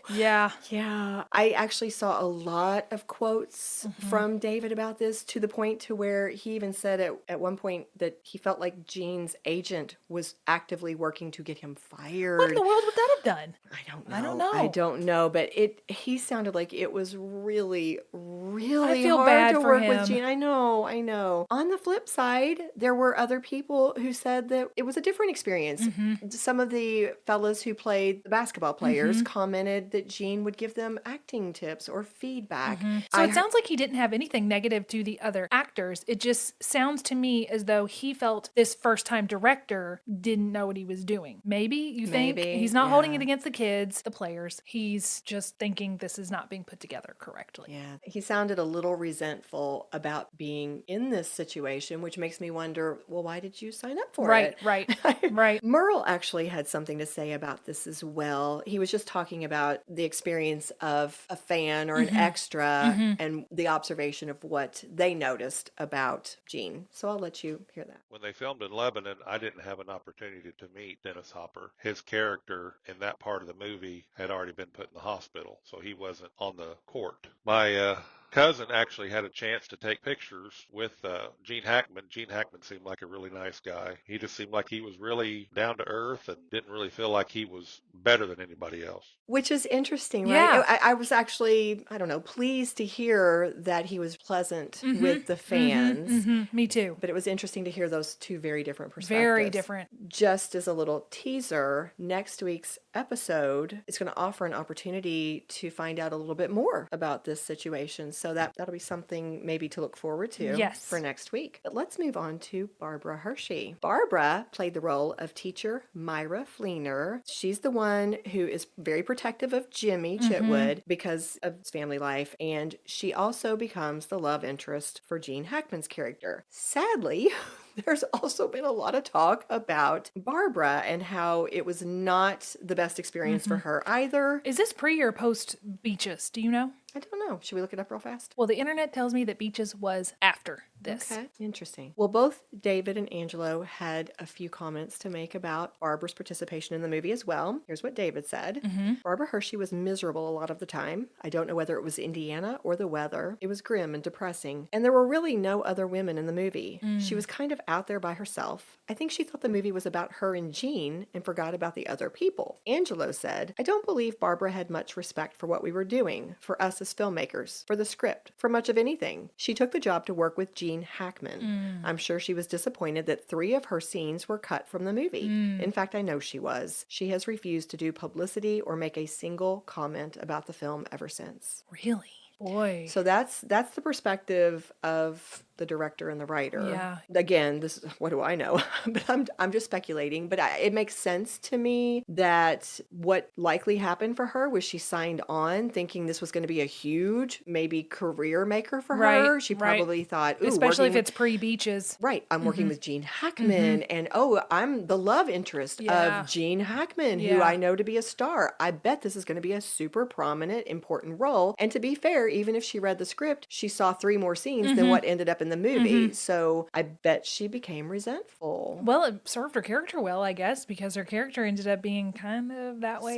Yeah.
Yeah. I actually saw a lot of quotes from David about this, to the point to where he even said at one point that he felt like Gene's agent was actively working to get him fired.
What in the world would that have done?
I don't know.
I don't know.
But he sounded like it was really, really
I feel
hard
bad
to
for
work
him.
with Gene. I know. On the flip side, there were other people who said that it was a different experience. Some of the fellas who played the basketball players commented that Gene would give them acting tips or feedback.
So it sounds like he didn't have anything negative to the other actors. It just sounds to me as though he felt this first-time director didn't know what he was doing. Maybe, you think? He's not holding it against the kids, the players. He's just thinking this is not being put together correctly.
Yeah, he sounded a little resentful about being in this situation, which makes me wonder, well, why did you sign up for it?
Right.
Merle actually had something to say about this as well. He was just talking about the experience of a fan or an extra and the observation of what they noticed about Gene. So I'll let you hear that.
When they filmed in Lebanon, I didn't have an opportunity to meet Dennis Hopper. His character in that part of the movie had already been put in the hospital, so he wasn't on the court. My cousin actually had a chance to take pictures with Gene Hackman. Gene Hackman seemed like a really nice guy. He just seemed like he was really down to earth and didn't really feel like he was better than anybody else.
Which is interesting, right?
Yeah.
I was actually, pleased to hear that he was pleasant with the fans.
Me too.
But it was interesting to hear those two very different perspectives.
Very different.
Just as a little teaser, next week's episode is going to offer an opportunity to find out a little bit more about this situation. So that'll be something maybe to look forward to for next week. But let's move on to Barbara Hershey. Barbara played the role of teacher Myra Fleener. She's the one who is very protective of Jimmy Chitwood because of his family life, and she also becomes the love interest for Gene Hackman's character. Sadly, there's also been a lot of talk about Barbara and how it was not the best experience for her either.
Is this pre or post Beaches? Do you know?
I don't know. Should we look it up real fast?
Well, the internet tells me that Beaches was after this.
Okay, interesting. Well, both David and Angelo had a few comments to make about Barbara's participation in the movie as well. Here's what David said. Barbara Hershey was miserable a lot of the time. I don't know whether it was Indiana or the weather. It was grim and depressing. And there were really no other women in the movie. She was kind of out there by herself. I think she thought the movie was about her and Gene and forgot about the other people. Angelo said, I don't believe Barbara had much respect for what we were doing, for us as filmmakers, for the script, for much of anything. She took the job to work with Gene Hackman. I'm sure she was disappointed that 3 of her scenes were cut from the movie. In fact, I know she was. She has refused to do publicity or make a single comment about the film ever since.
Really? Boy.
So that's the perspective of the director and the writer.
Yeah.
Again, this is, what do I know? But I'm just speculating. But it makes sense to me that what likely happened for her was she signed on thinking this was going to be a huge, maybe career maker for her. She probably thought, ooh,
especially if it's pre-Beaches.
Right. I'm working with Gene Hackman and I'm the love interest of Gene Hackman, who I know to be a star. I bet this is going to be a super prominent, important role. And to be fair, even if she read the script, she saw 3 more scenes than what ended up in the movie. So I bet she became resentful.
Well, it served her character well, I guess, because her character ended up being kind of that way.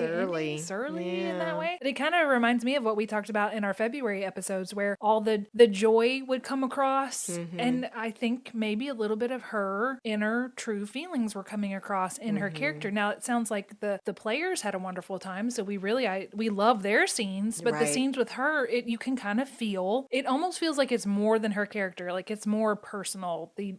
Surly in that way. But it kind of reminds me of what we talked about in our February episodes where all the joy would come across. And I think maybe a little bit of her inner true feelings were coming across in her character. Now, it sounds like the players had a wonderful time. So we love their scenes, but the scenes with her, you can kind of feel, it almost feels like it's more than her character. Like it's more personal, the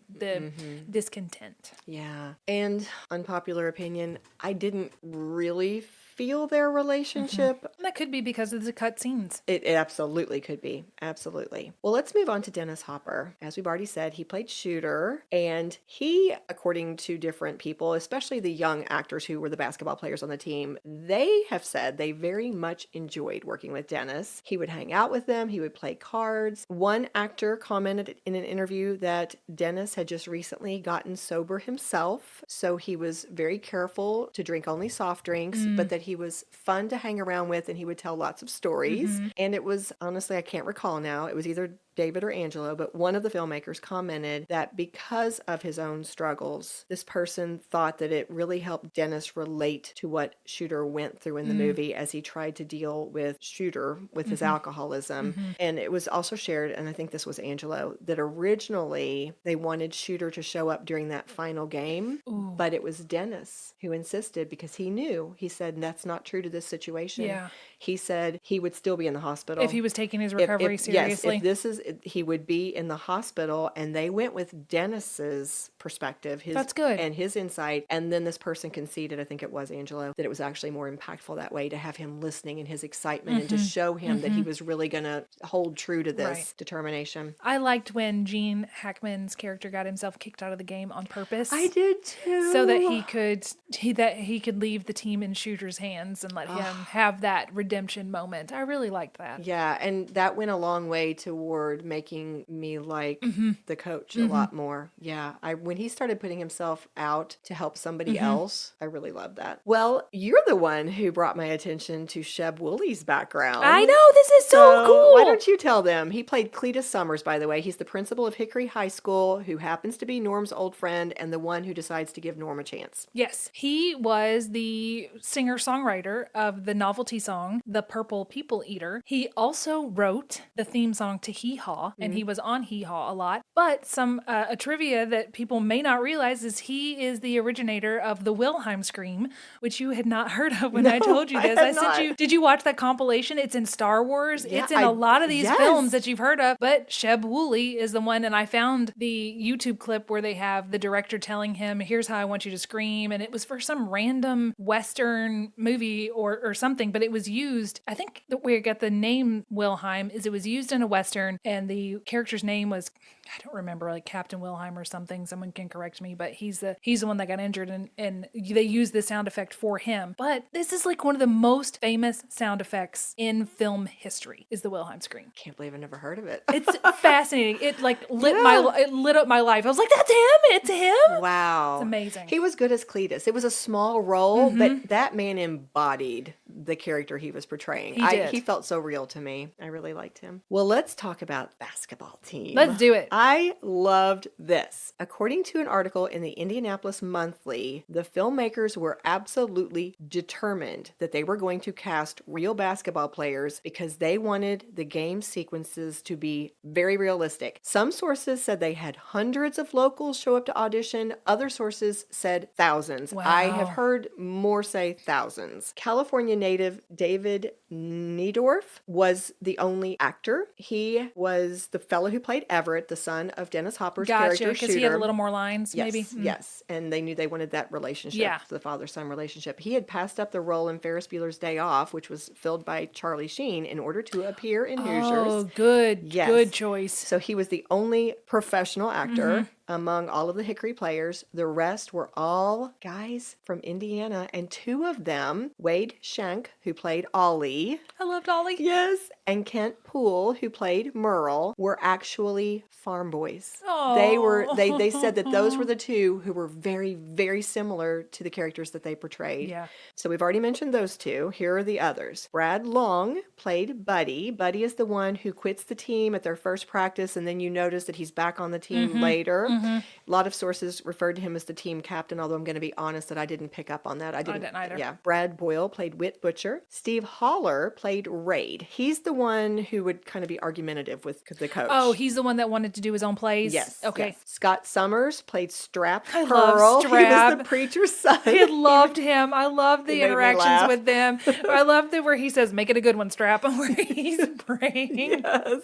discontent.
Yeah. And unpopular opinion, I didn't really feel their relationship.
That could be because of the cut scenes.
It absolutely could be. Absolutely. Well, let's move on to Dennis Hopper. As we've already said, he played Shooter, and he, according to different people, especially the young actors who were the basketball players on the team, they have said they very much enjoyed working with Dennis. He would hang out with them. He would play cards. One actor commented in an interview that Dennis had just recently gotten sober himself, so he was very careful to drink only soft drinks, but that he was fun to hang around with and he would tell lots of stories. And it was, honestly, I can't recall now, it was either David or Angelo, but one of the filmmakers commented that because of his own struggles, this person thought that it really helped Dennis relate to what Shooter went through in the movie as he tried to deal with Shooter with his alcoholism. And it was also shared, and I think this was Angelo, that originally they wanted Shooter to show up during that final game, but it was Dennis who insisted because he knew, he said, that's not true to this situation. He said he would still be in the hospital.
If he was taking his recovery seriously.
Yes, he would be in the hospital, and they went with Dennis's perspective,
That's good.
and his insight. And then this person conceded, I think it was Angelo, that it was actually more impactful that way to have him listening and his excitement and to show him that he was really going to hold true to this determination.
I liked when Gene Hackman's character got himself kicked out of the game on purpose.
I did too.
So that he could leave the team in Shooter's hands and let him have that redemption moment. I really liked that.
Yeah, and that went a long way toward making me like the coach a lot more. Yeah, when he started putting himself out to help somebody else, I really loved that. Well, you're the one who brought my attention to Sheb Woolley's background.
I know, this is so cool.
Why don't you tell them? He played Cletus Summers, by the way. He's the principal of Hickory High School, who happens to be Norm's old friend and the one who decides to give Norm a chance.
Yes, he was the singer-songwriter of the novelty song, The Purple People Eater. He also wrote the theme song to Hee Haw, and he was on Hee Haw a lot. But some a trivia that people may not realize is he is the originator of the Wilhelm scream, which you had not heard of when I told you this. I sent you. Did you watch that compilation? It's in Star Wars.
Yeah,
it's in a lot of these films that you've heard of. But Sheb Woolley is the one, and I found the YouTube clip where they have the director telling him, "Here's how I want you to scream," and it was for some random Western movie or something. But it was used. I think where it got the name Wilhelm is it was used in a Western, and the character's name was, I don't remember, like Captain Wilhelm or something. Someone can correct me, but he's the one that got injured, and they used the sound effect for him. But this is like one of the most famous sound effects in film history is the Wilhelm scream.
Can't believe I never heard of it.
It's fascinating. It like lit up my life. I was like, that's him. It's him.
Wow.
It's amazing.
He was good as Cletus. It was a small role, but that man embodied the character he was portraying. He felt so real to me. I really liked him. Well, let's talk about basketball team.
Let's do it.
I loved this. According to an article in the Indianapolis Monthly, the filmmakers were absolutely determined that they were going to cast real basketball players because they wanted the game sequences to be very realistic. Some sources said they had hundreds of locals show up to audition. Other sources said thousands.
Wow.
I have heard more say thousands. California native David Niedorf was the only actor. He was the fellow who played Everett, the son of Dennis Hopper's character
because
Shooter.
he had a little more lines,
Yes,
maybe.
Yes, and they knew they wanted that relationship, the father-son relationship. He had passed up the role in Ferris Bueller's Day Off, which was filled by Charlie Sheen, in order to appear in Hoosiers.
Oh, good.
Yes.
Good choice.
So he was the only professional actor among all of the Hickory players. The rest were all guys from Indiana, and two of them, Wade Schenck, who played Ollie.
I loved Ollie.
Yes. And Kent Poole, who played Merle, were actually farm boys.
Oh.
They said that those were the two who were very, very similar to the characters that they portrayed.
Yeah.
So we've already mentioned those two. Here are the others. Brad Long played Buddy. Buddy is the one who quits the team at their first practice, and then you notice that he's back on the team later. A lot of sources referred to him as the team captain, although I'm going to be honest that I didn't pick up on that. I didn't
either.
Yeah. Brad Boyle played Whit Butcher. Steve Holler played Raid. He's the one who would kind of be argumentative with the coach.
Oh, he's the one that wanted to do his own plays?
Yes.
Okay.
Yes. Scott Summers played Strap
I
Pearl.
love Strap.
He was the preacher's son.
I loved him. I loved the
He made me
interactions
laugh.
with them. I loved it where he says, "Make it a good one, Strap," where he's praying.
Yes.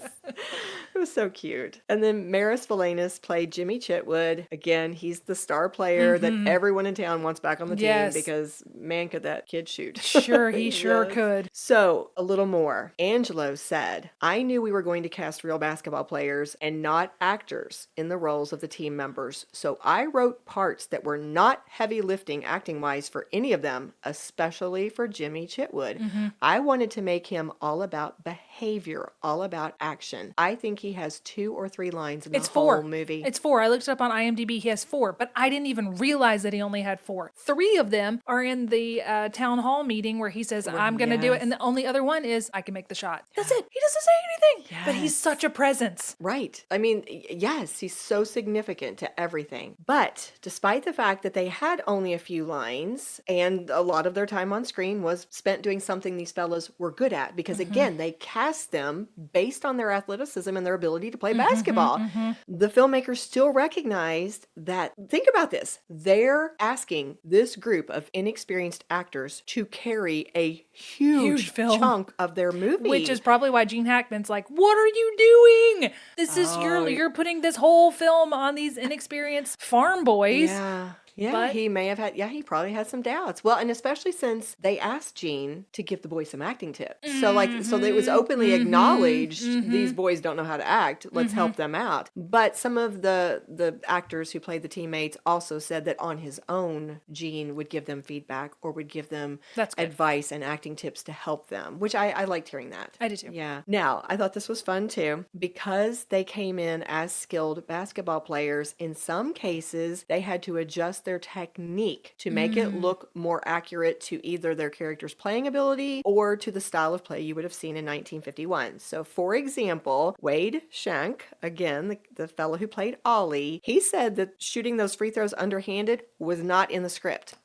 It was so cute. And then Maris Valanis played Jimmy Chitwood. Again, he's the star player that everyone in town wants back on the team because, man, could that kid shoot.
Sure, he sure could.
So, a little more. Angelo said, I knew we were going to cast real basketball players and not actors in the roles of the team members. So I wrote parts that were not heavy lifting acting-wise for any of them, especially for Jimmy Chitwood. I wanted to make him all about behavior, all about action. I think he has 2 or 3 lines in the whole movie.
It's 4. I looked it up on IMDb. He has 4, but I didn't even realize that he only had 4. 3 of them are in the town hall meeting where he says, I'm going to do it. And the only other one is, I can make the shot. That's it. He doesn't say anything. But he's such a presence.
Right. I mean, yes, he's so significant to everything. But despite the fact that they had only a few lines and a lot of their time on screen was spent doing something these fellas were good at, because again, they cast them based on their athleticism and their ability to play basketball. The filmmakers still recognized that, think about this, they're asking this group of inexperienced actors to carry a huge
film
chunk of their movie.
Which is probably why Gene Hackman's like, what are you doing? This is, you're putting this whole film on these inexperienced farm boys.
Yeah. Yeah,
But
he may have had, he probably had some doubts. Well, and especially since they asked Gene to give the boys some acting tips. So it was openly acknowledged, these boys don't know how to act. Let's help them out. But some of the actors who played the teammates also said that on his own, Gene would give them feedback or would give them advice and acting tips to help them, which I liked hearing that.
I did too.
Yeah. Now, I thought this was fun too. Because they came in as skilled basketball players, in some cases, they had to adjust their technique to make it look more accurate to either their character's playing ability or to the style of play you would have seen in 1951. So, for example, Wade Shank, again, the fellow who played Ollie, he said that shooting those free throws underhanded was not in the script.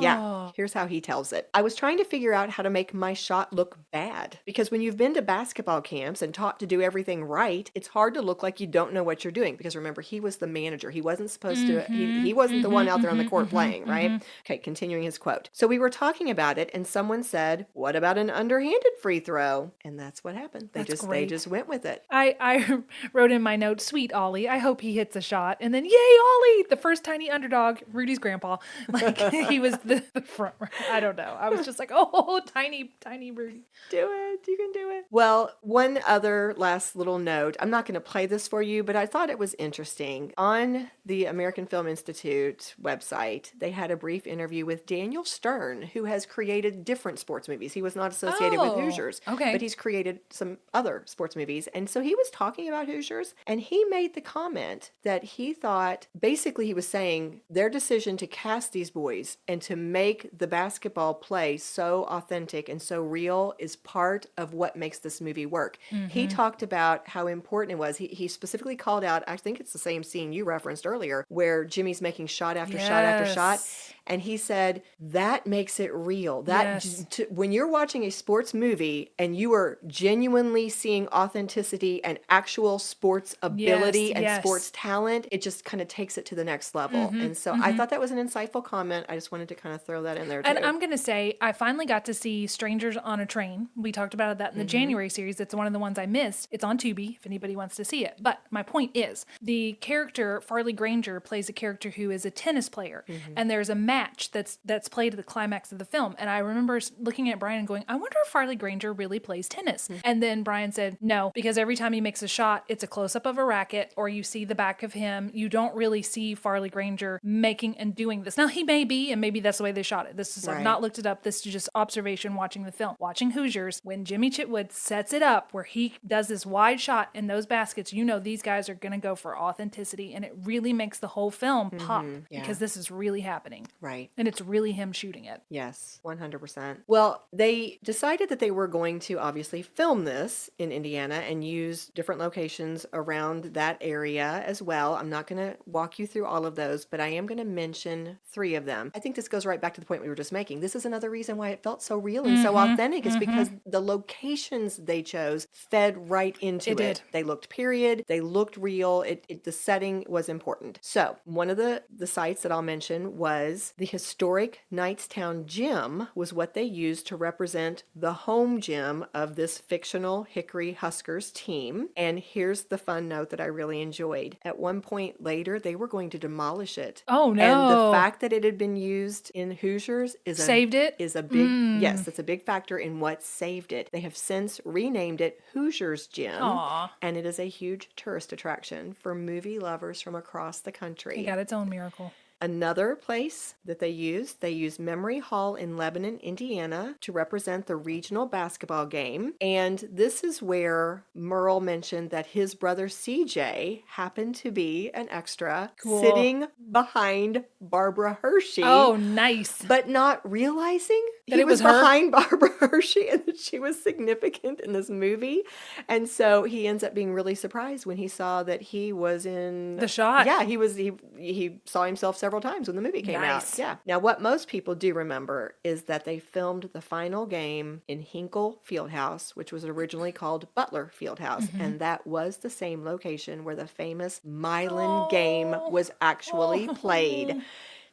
Yeah, here's how he tells it. I was trying to figure out how to make my shot look bad. Because when you've been to basketball camps and taught to do everything right, it's hard to look like you don't know what you're doing. Because remember, he was the manager. He wasn't supposed to, he wasn't the one out there on the court playing, right? Okay, continuing his quote. So we were talking about it and someone said, what about an underhanded free throw? And that's what happened. They just went with it.
I wrote in my note, sweet Ollie, I hope he hits a shot. And then, yay, Ollie, the first tiny underdog, Rudy's grandpa. Like, he was the front. I don't know. I was just like, oh, tiny Rudy.
Do it. You can do it. Well, one other last little note. I'm not going to play this for you, but I thought it was interesting. On the American Film Institute website, they had a brief interview with Daniel Stern, who has created different sports movies. He was not associated with Hoosiers, but he's created some other sports movies. And so he was talking about Hoosiers, and he made the comment that he thought, basically he was saying their decision to cast these boys and to make the basketball play so authentic and so real is part of what makes this movie work. He talked about how important it was. He specifically called out, I think it's the same scene you referenced earlier, where Jimmy's making shot after shot after shot. And he said, that makes it real. That when you're watching a sports movie and you are genuinely seeing authenticity and actual sports ability and sports talent, it just kind of takes it to the next level. And so I thought that was an insightful comment. I just wanted to kind of throw that in there too.
And I'm going to say, I finally got to see Strangers on a Train. We talked about that in the January series. It's one of the ones I missed. It's on Tubi if anybody wants to see it. But my point is, the character, Farley Granger, plays a character who is a tennis player. And there's a match that's played at the climax of the film. And I remember looking at Brian and going, I wonder if Farley Granger really plays tennis. And then Brian said, no, because every time he makes a shot, it's a close-up of a racket or you see the back of him. You don't really see Farley Granger making and doing this. Now, he may be, and maybe that's the way they shot it. This is, I've not looked it up. This is just observation watching the film. Watching Hoosiers, when Jimmy Chitwood sets it up where he does this wide shot in those baskets, you know these guys are going to go for authenticity. And it really makes the whole film pop because this is really happening.
Right.
And it's really him shooting it.
Yes, 100%. Well, they decided that they were going to obviously film this in Indiana and use different locations around that area as well. I'm not going to walk you through all of those, but I am going to mention 3 of them. I think this goes right back to the point we were just making. This is another reason why it felt so real and so authentic is because the locations they chose fed right into it. They looked period. They looked real. The setting was important. So one of the sites that I'll mention was the historic Knightstown Gym was what they used to represent the home gym of this fictional Hickory Huskers team. And here's the fun note that I really enjoyed. At one point later, they were going to demolish it.
Oh, no.
And the fact that it had been used in Hoosiers is a big, yes, that's a big factor in what saved it. They have since renamed it Hoosiers Gym. And it is a huge tourist attraction for movie lovers from across the country.
It got its own miracle.
Another place that they used Memory Hall in Lebanon, Indiana to represent the regional basketball game. And this is where Merle mentioned that his brother CJ happened to be an extra sitting behind Barbara Hershey.
Oh, nice.
But not realizing
it was her?
behind Barbara Hershey and that she was significant in this movie. And so he ends up being really surprised when he saw that he was in
the shot.
Yeah, he saw himself several times when the movie came out. Yeah. Now, what most people do remember is that they filmed the final game in Hinkle Fieldhouse, which was originally called Butler Fieldhouse. And that was the same location where the famous Milan game was actually played.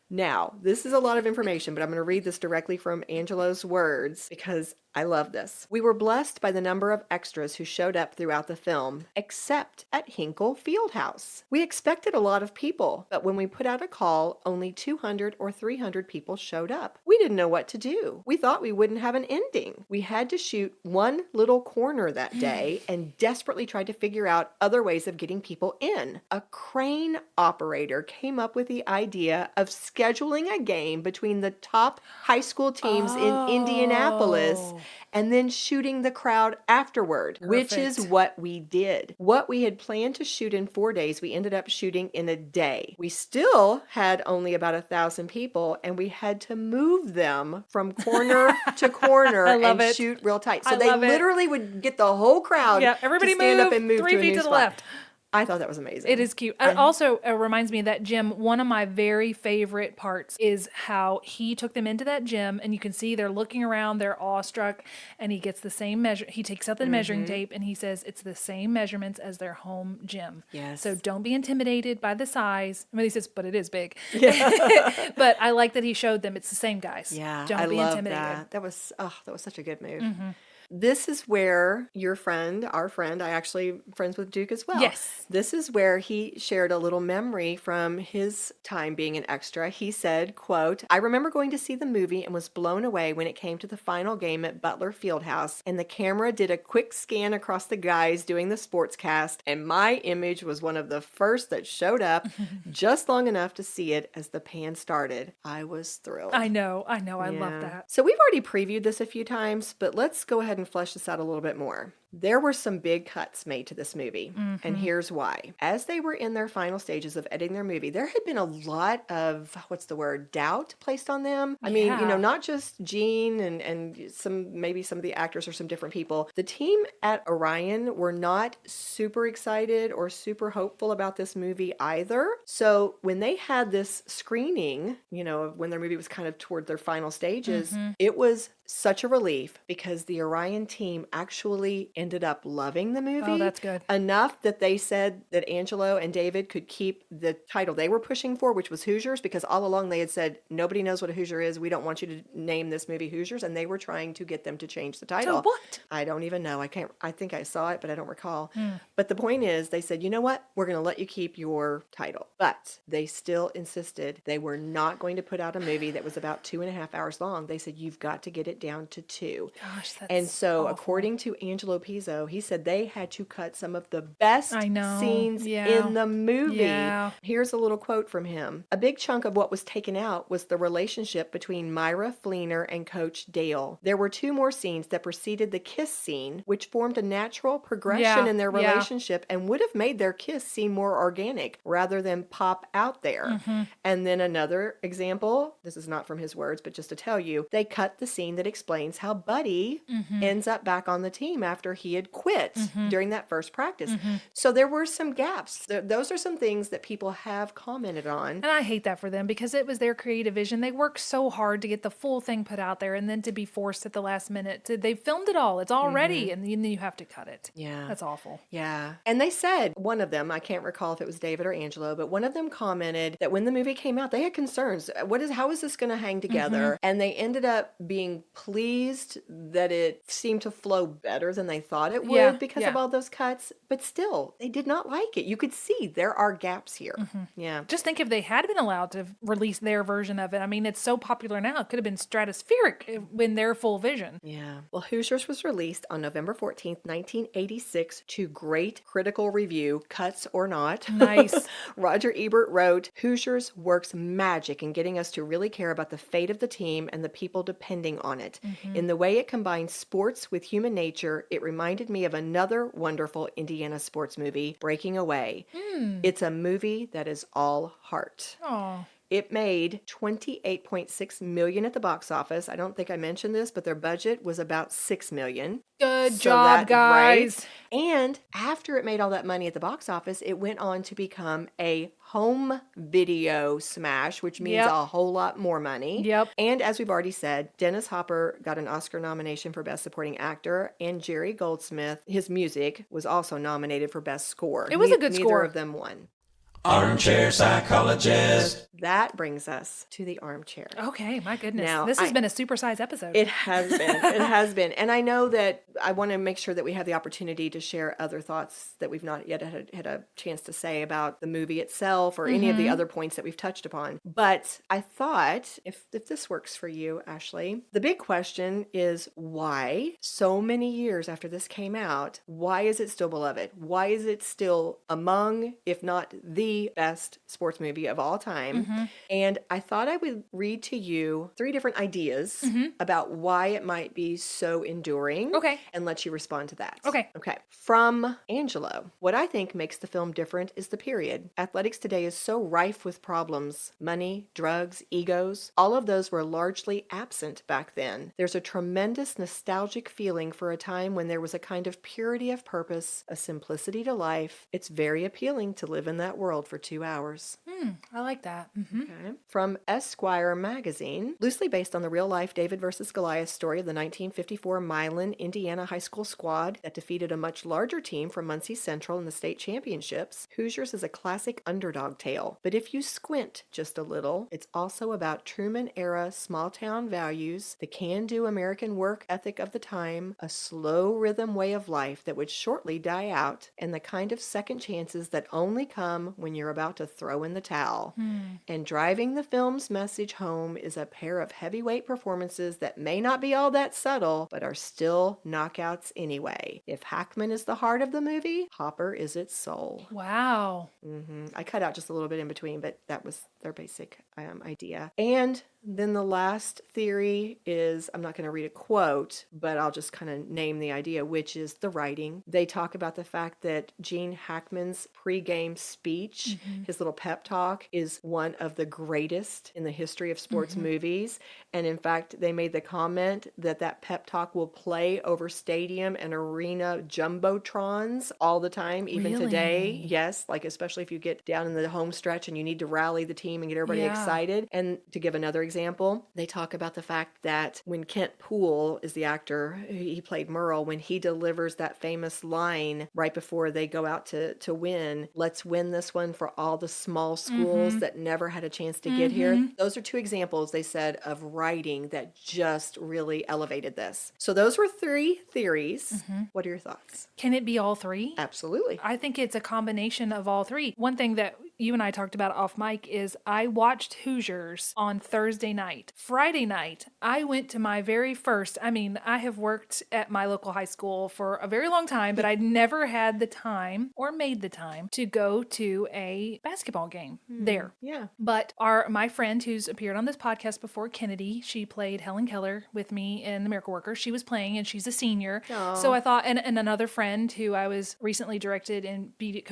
Now, this is a lot of information, but I'm going to read this directly from Angelo's words because I love this. We were blessed by the number of extras who showed up throughout the film, except at Hinkle Fieldhouse. We expected a lot of people, but when we put out a call, only 200 or 300 people showed up. We didn't know what to do. We thought we wouldn't have an ending. We had to shoot one little corner that day and desperately tried to figure out other ways of getting people in. A crane operator came up with the idea of scheduling a game between the top high school teams in Indianapolis and then shooting the crowd afterward, which is what we did. What we had planned to shoot in 4 days, we ended up shooting in a day. We still had only about 1,000 people, and we had to move them from corner to corner and shoot real tight. So they literally would get the whole crowd
everybody
to stand up and move
3
to a
feet
new
to the
spot.
left.
I thought that was amazing.
It is cute. It also reminds me that gym, one of my very favorite parts is how he took them into that gym, and you can see they're looking around, they're awestruck, and he gets the same measure. He takes out the measuring tape and he says it's the same measurements as their home gym.
Yes.
So don't be intimidated by the size. I mean, he says, but it is big. Yeah. But I like that he showed them it's the same guys.
Yeah,
Don't be intimidated.
That. That was such a good move. This is where your friend, our friend, I actually friends with Duke as well.
Yes.
This is where he shared a little memory from his time being an extra. He said, quote, I remember going to see the movie and was blown away when it came to the final game at Butler Fieldhouse, and the camera did a quick scan across the guys doing the sportscast, and my image was one of the first that showed up just long enough to see it as the pan started. I was thrilled.
I know. I love that.
So we've already previewed this a few times, but let's go ahead and flesh this out a little bit more. There were some big cuts made to this movie, and here's why. As they were in their final stages of editing their movie, there had been a lot of, doubt placed on them. I mean, not just Gene and maybe some of the actors or some different people. The team at Orion were not super excited or super hopeful about this movie either. So when they had this screening, when their movie was kind of toward their final stages, it was such a relief because the Orion team actually ended up loving the movie.
Oh, that's good.
Enough that they said that Angelo and David could keep the title they were pushing for, which was Hoosiers, because all along they had said, nobody knows what a Hoosier is. We don't want you to name this movie Hoosiers. And they were trying to get them to change the title.
To what?
I don't even know. I think I saw it, but I don't recall. But the point is, they said, you know what? We're going to let you keep your title. But they still insisted they were not going to put out a movie that was about 2.5 hours long. They said, you've got to get it down to 2.
Gosh, that's
And so
awful.
according to Angelo Pizzo, he said they had to cut some of the best scenes
Yeah.
in the movie.
Yeah.
Here's a little quote from him. A big chunk of what was taken out was the relationship between Myra Fleener and Coach Dale. There were 2 more scenes that preceded the kiss scene, which formed a natural progression in their relationship and would have made their kiss seem more organic rather than pop out there. And then another example, this is not from his words, but just to tell you, they cut the scene that explains how Buddy ends up back on the team after he had quit during that first practice. So there were some gaps. Those are some things that people have commented on.
And I hate that for them because it was their creative vision. They worked so hard to get the full thing put out there and then to be forced at the last minute. They filmed it all. It's all ready. And then you have to cut it.
Yeah.
That's awful.
Yeah. And they said, one of them, I can't recall if it was David or Angelo, but one of them commented that when the movie came out, they had concerns. How is this going to hang together? And they ended up being pleased that it seemed to flow better than they thought it would because of all those cuts. But still, they did not like it. You could see there are gaps here. Yeah.
Just think if they had been allowed to release their version of it. I mean, it's so popular now. It could have been stratospheric in their full vision.
Yeah. Well, Hoosiers was released on November 14th, 1986 to great critical review, cuts or not.
Nice.
Roger Ebert wrote, Hoosiers works magic in getting us to really care about the fate of the team and the people depending on it. In the way it combines sports with human nature, it reminded me of another wonderful Indiana sports movie, Breaking Away. It's a movie that is all heart.
Oh.
It made $28.6 million at the box office. I don't think I mentioned this, but their budget was about $6 million.
Good job, guys.
Right? And after it made all that money at the box office, it went on to become a home video smash, which means a whole lot more money.
Yep.
And as we've already said, Dennis Hopper got an Oscar nomination for Best Supporting Actor, and Jerry Goldsmith, his music, was also nominated for Best Score.
It was a good score.
Neither of them won.
Armchair Psychologist.
That brings us to the armchair.
Okay, my goodness.
Now,
this has been a supersized episode.
It has been. It has been. And I know that I want to make sure that we have the opportunity to share other thoughts that we've not yet had a chance to say about the movie itself or any of the other points that we've touched upon. But I thought, if this works for you, Ashley, the big question is why so many years after this came out, why is it still beloved? Why is it still among, if not the best sports movie of all time? And I thought I would read to you 3 different ideas about why it might be so enduring.
Okay.
And let you respond to that.
Okay.
From Angelo, what I think makes the film different is the period. Athletics today is so rife with problems. Money, drugs, egos. All of those were largely absent back then. There's a tremendous nostalgic feeling for a time when there was a kind of purity of purpose, a simplicity to life. It's very appealing to live in that world for 2 hours.
I like that.
Okay. From Esquire magazine, loosely based on the real-life David versus Goliath story of the 1954 Milan, Indiana high school squad that defeated a much larger team from Muncie Central in the state championships, Hoosiers is a classic underdog tale. But if you squint just a little, it's also about Truman-era small-town values, the can-do American work ethic of the time, a slow rhythm way of life that would shortly die out, and the kind of second chances that only come when you're about to throw in the towel. And driving the film's message home is a pair of heavyweight performances that may not be all that subtle, but are still knockouts anyway. If Hackman is the heart of the movie, Hopper is its soul.
Wow.
I cut out just a little bit in between, but that was their basic idea. And then the last theory is, I'm not going to read a quote, but I'll just kind of name the idea, which is the writing. They talk about the fact that Gene Hackman's pregame speech, his little pep talk, is one of the greatest in the history of sports movies. And in fact, they made the comment that that pep talk will play over stadium and arena jumbotrons all the time, even today. Yes, like especially if you get down in the home stretch and you need to rally the team and get everybody excited. And to give another example, they talk about the fact that when Kent Poole is the actor, he played Merle, when he delivers that famous line right before they go out to win, let's win this one for all the small schools that never had a chance to get here. Those are 2 examples, they said, of writing that just really elevated this. So those were 3 theories. What are your thoughts?
Can it be all 3?
Absolutely.
I think it's a combination of all 3. One thing that you and I talked about off mic is I watched Hoosiers on Thursday night. Friday night, I went to my very first, I have worked at my local high school for a very long time, but I'd never had the time or made the time to go to a basketball game there.
Yeah.
But my friend who's appeared on this podcast before, Kennedy, she played Helen Keller with me in The Miracle Worker. She was playing and she's a senior.
Aww.
So I thought, and another friend who I was recently co-directed in Beauty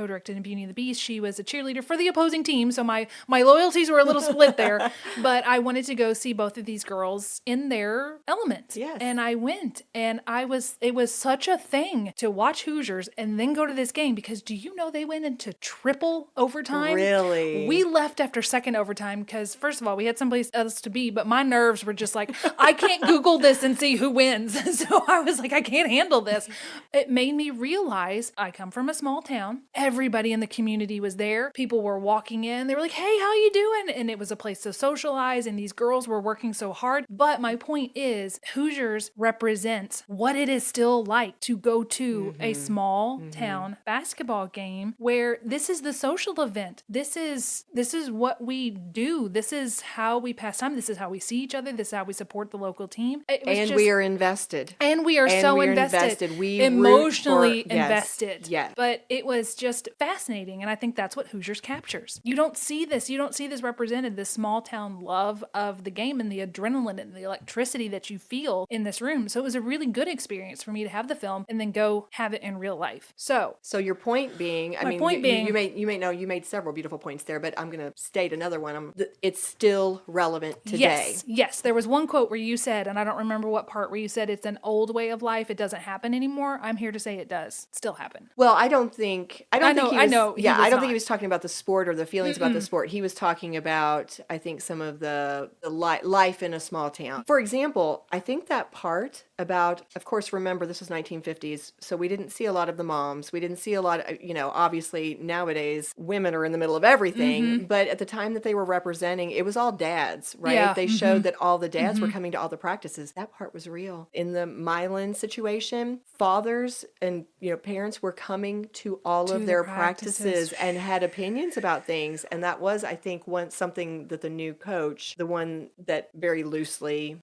and the Beast, she was a cheerleader for the opposing team. So my loyalties were a little split there, but I wanted to go see both of these girls in their element.
Yes.
And I went, and it was such a thing to watch Hoosiers and then go to this game, because do you know they went into triple overtime?
Really?
We left after second overtime because, first of all, we had someplace else to be, but my nerves were just like, I can't Google this and see who wins. So I was like, I can't handle this. It made me realize I come from a small town. Everybody in the community was there. People were walking in. They were like, hey, how you doing? And it was a place to socialize, and these girls were working so hard. But my point is, Hoosiers represents what it is still like to go to a small town basketball game where this is the social event. This is what we do. This is how we pass time. This is how we see each other. This is how we support the local team.
We are invested.
And we are so invested.
We
emotionally
root for,
invested.
Yes.
But it was just fascinating. And I think that's what Hoosiers captured. captures. You don't see this. You don't see this represented, this small town love of the game and the adrenaline and the electricity that you feel in this room. So it was a really good experience for me to have the film and then go have it in real life. So
your point being, you made several beautiful points there, but I'm going to state another one. It's still relevant today.
Yes. There was one quote where you said, and I don't remember what part, where you said it's an old way of life. It doesn't happen anymore. I'm here to say it does still happen.
Well, I don't think he was talking about the sport or the feelings about the sport. He was talking about, I think, some of the life in a small town. For example, I think that part about, of course, remember this was 1950s, so we didn't see a lot of the moms. We didn't see a lot of, obviously nowadays women are in the middle of everything, but at the time that they were representing, it was all dads, right?
Yeah.
They showed that all the dads were coming to all the practices. That part was real. In the Milan situation, fathers and parents were coming to all of their practices and had opinions about things, and that was, I think, something that the new coach, the one that very loosely,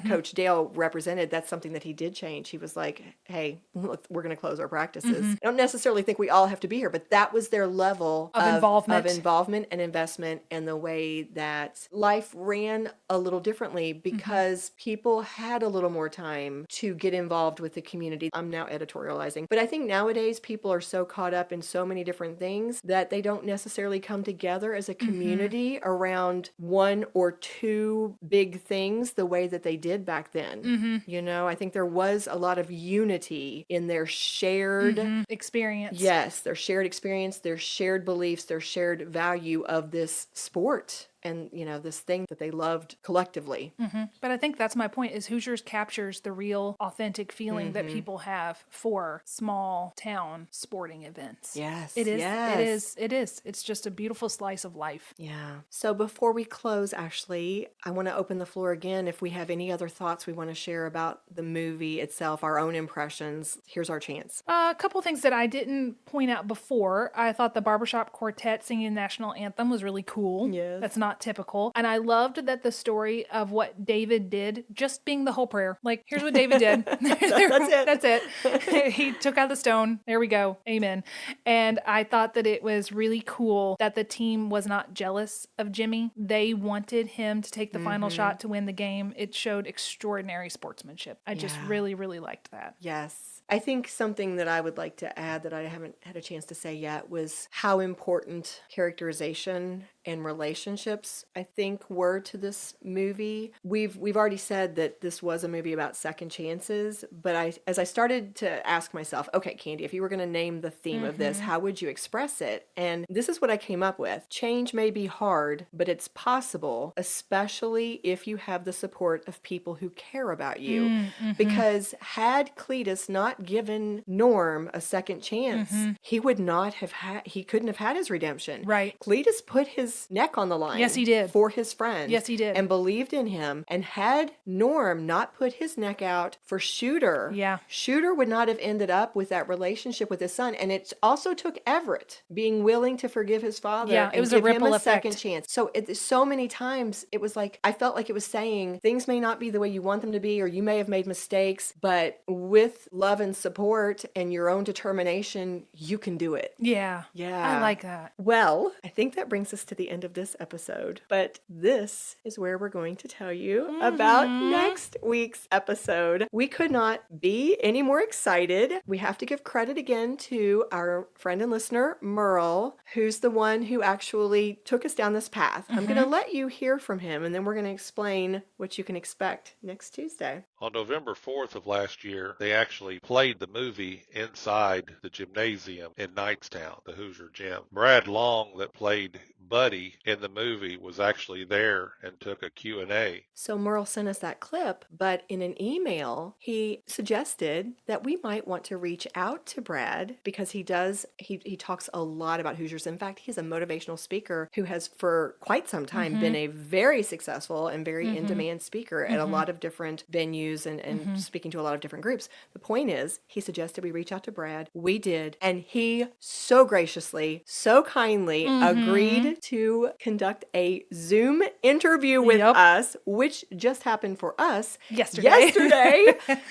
Coach Dale represented, that's something that he did change. He was like, hey, look, we're going to close our practices. I don't necessarily think we all have to be here, but that was their level of involvement and investment, and the way that life ran a little differently because people had a little more time to get involved with the community. I'm now editorializing, but I think nowadays people are so caught up in so many different things that they don't necessarily come together as a community around one or two big things the way that they did back then. I think there was a lot of unity in their shared
experience.
Yes, their shared experience, their shared beliefs, their shared value of this sport. And, this thing that they loved collectively.
But I think that's my point, is Hoosiers captures the real, authentic feeling that people have for small town sporting events.
Yes.
It is.
Yes.
It is. It's just a beautiful slice of life.
Yeah. So before we close, Ashley, I want to open the floor again. If we have any other thoughts we want to share about the movie itself, our own impressions, here's our chance.
A couple things that I didn't point out before. I thought the barbershop quartet singing the national anthem was really cool.
Yes.
That's not typical. And I loved that the story of what David did, just being the whole prayer. Like, here's what David did. That's it. He took out the stone. There we go. Amen. And I thought that it was really cool that the team was not jealous of Jimmy. They wanted him to take the final shot to win the game. It showed extraordinary sportsmanship. I just really, really liked that.
Yes. I think something that I would like to add that I haven't had a chance to say yet was how important characterization and relationships, I think, were to this movie. We've already said that this was a movie about second chances, but as I started to ask myself, okay, Candy, if you were going to name the theme of this, how would you express it? And this is what I came up with. Change may be hard, but it's possible, especially if you have the support of people who care about you. Because had Cletus not given Norm a second chance, he would not have he couldn't have had his redemption.
Right.
Cletus put his neck on the line.
Yes, he did.
For his friend.
Yes, he did.
And believed in him. And had Norm not put his neck out for Shooter, Shooter would not have ended up with that relationship with his son. And it also took Everett being willing to forgive his father and
it was
give
a ripple
him a
effect.
second chance. So so many times it was like, I felt like it was saying things may not be the way you want them to be, or you may have made mistakes, but with love and support and your own determination, you can do it.
Yeah. I like that.
Well, I think that brings us to the end of this episode, but this is where we're going to tell you about next week's episode. We could not be any more excited. We have to give credit again to our friend and listener, Merle, who's the one who actually took us down this path. I'm going to let you hear from him, and then we're going to explain what you can expect next Tuesday.
On November 4th of last year, they actually played the movie inside the gymnasium in Knightstown, the Hoosier gym. Brad Long, that played Buddy in the movie, was actually there and took a Q&A.
So Merle sent us that clip, but in an email, he suggested that we might want to reach out to Brad because he talks a lot about Hoosiers. In fact, he's a motivational speaker who has for quite some time been a very successful and very in-demand speaker at a lot of different venues and speaking to a lot of different groups. The point is, is, he suggested we reach out to Brad. We did. And he so graciously, so kindly agreed to conduct a Zoom interview with us, which just happened for us yesterday. It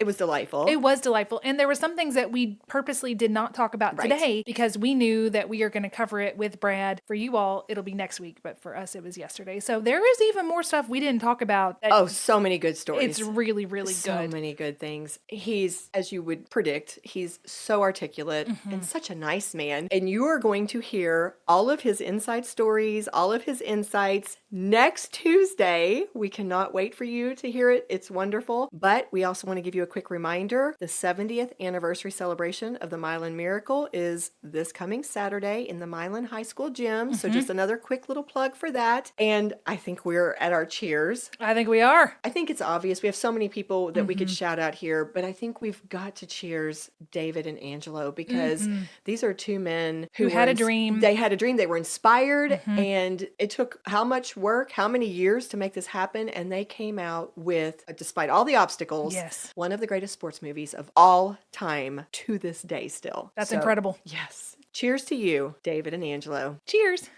was delightful.
It was delightful. And there were some things that we purposely did not talk about today because we knew that we are going to cover it with Brad. For you all, it'll be next week, but for us, it was yesterday. So there is even more stuff we didn't talk about.
So many good stories.
It's really, really good.
So many good things. He's, as you would predict, he's so articulate and such a nice man. And you are going to hear all of his inside stories, all of his insights next Tuesday. We cannot wait for you to hear it. It's wonderful. But we also want to give you a quick reminder. The 70th anniversary celebration of the Milan Miracle is this coming Saturday in the Milan High School gym. So just another quick little plug for that. And I think we're at our cheers.
I think we are.
I think it's obvious. We have so many people that we could shout out here, but I think we've got to cheers David and Angelo because these are two men who
had a dream.
They had a dream. They were inspired, and it took how much work, how many years to make this happen, and they came out with, despite all the obstacles, one of the greatest sports movies of all time to this day still.
That's incredible.
Yes. Cheers to you, David and Angelo.
Cheers.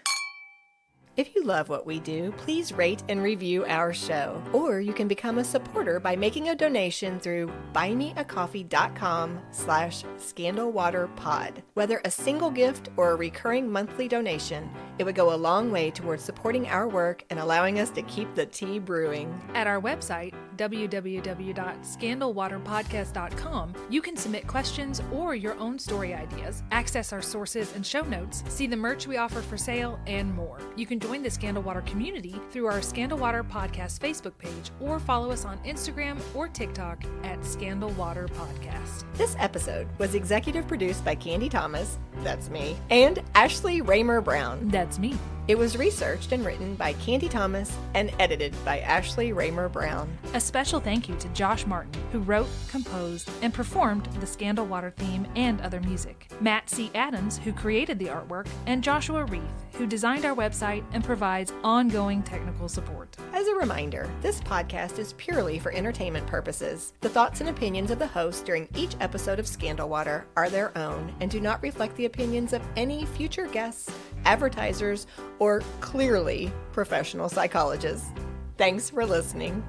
If you love what we do, please rate and review our show. Or you can become a supporter by making a donation through buymeacoffee.com/scandalwaterpod. Whether a single gift or a recurring monthly donation, it would go a long way towards supporting our work and allowing us to keep the tea brewing.
At our website, www.scandalwaterpodcast.com, you can submit questions or your own story ideas, access our sources and show notes, see the merch we offer for sale, and more. You can join the Scandal Water community through our Scandal Water Podcast Facebook page or follow us on Instagram or TikTok at Scandal Water Podcast.
This episode was executive produced by Candy Thomas, that's me, and Ashley Raymer Brown,
that's me.
It was researched and written by Candy Thomas and edited by Ashley Raymer Brown.
A special thank you to Josh Martin, who wrote, composed, and performed the Scandal Water theme and other music. Matt C. Adams, who created the artwork, and Joshua Reith, who designed our website and provides ongoing technical support.
As a reminder, this podcast is purely for entertainment purposes. The thoughts and opinions of the host during each episode of Scandal Water are their own and do not reflect the opinions of any future guests, advertisers, or clearly professional psychologists. Thanks for listening.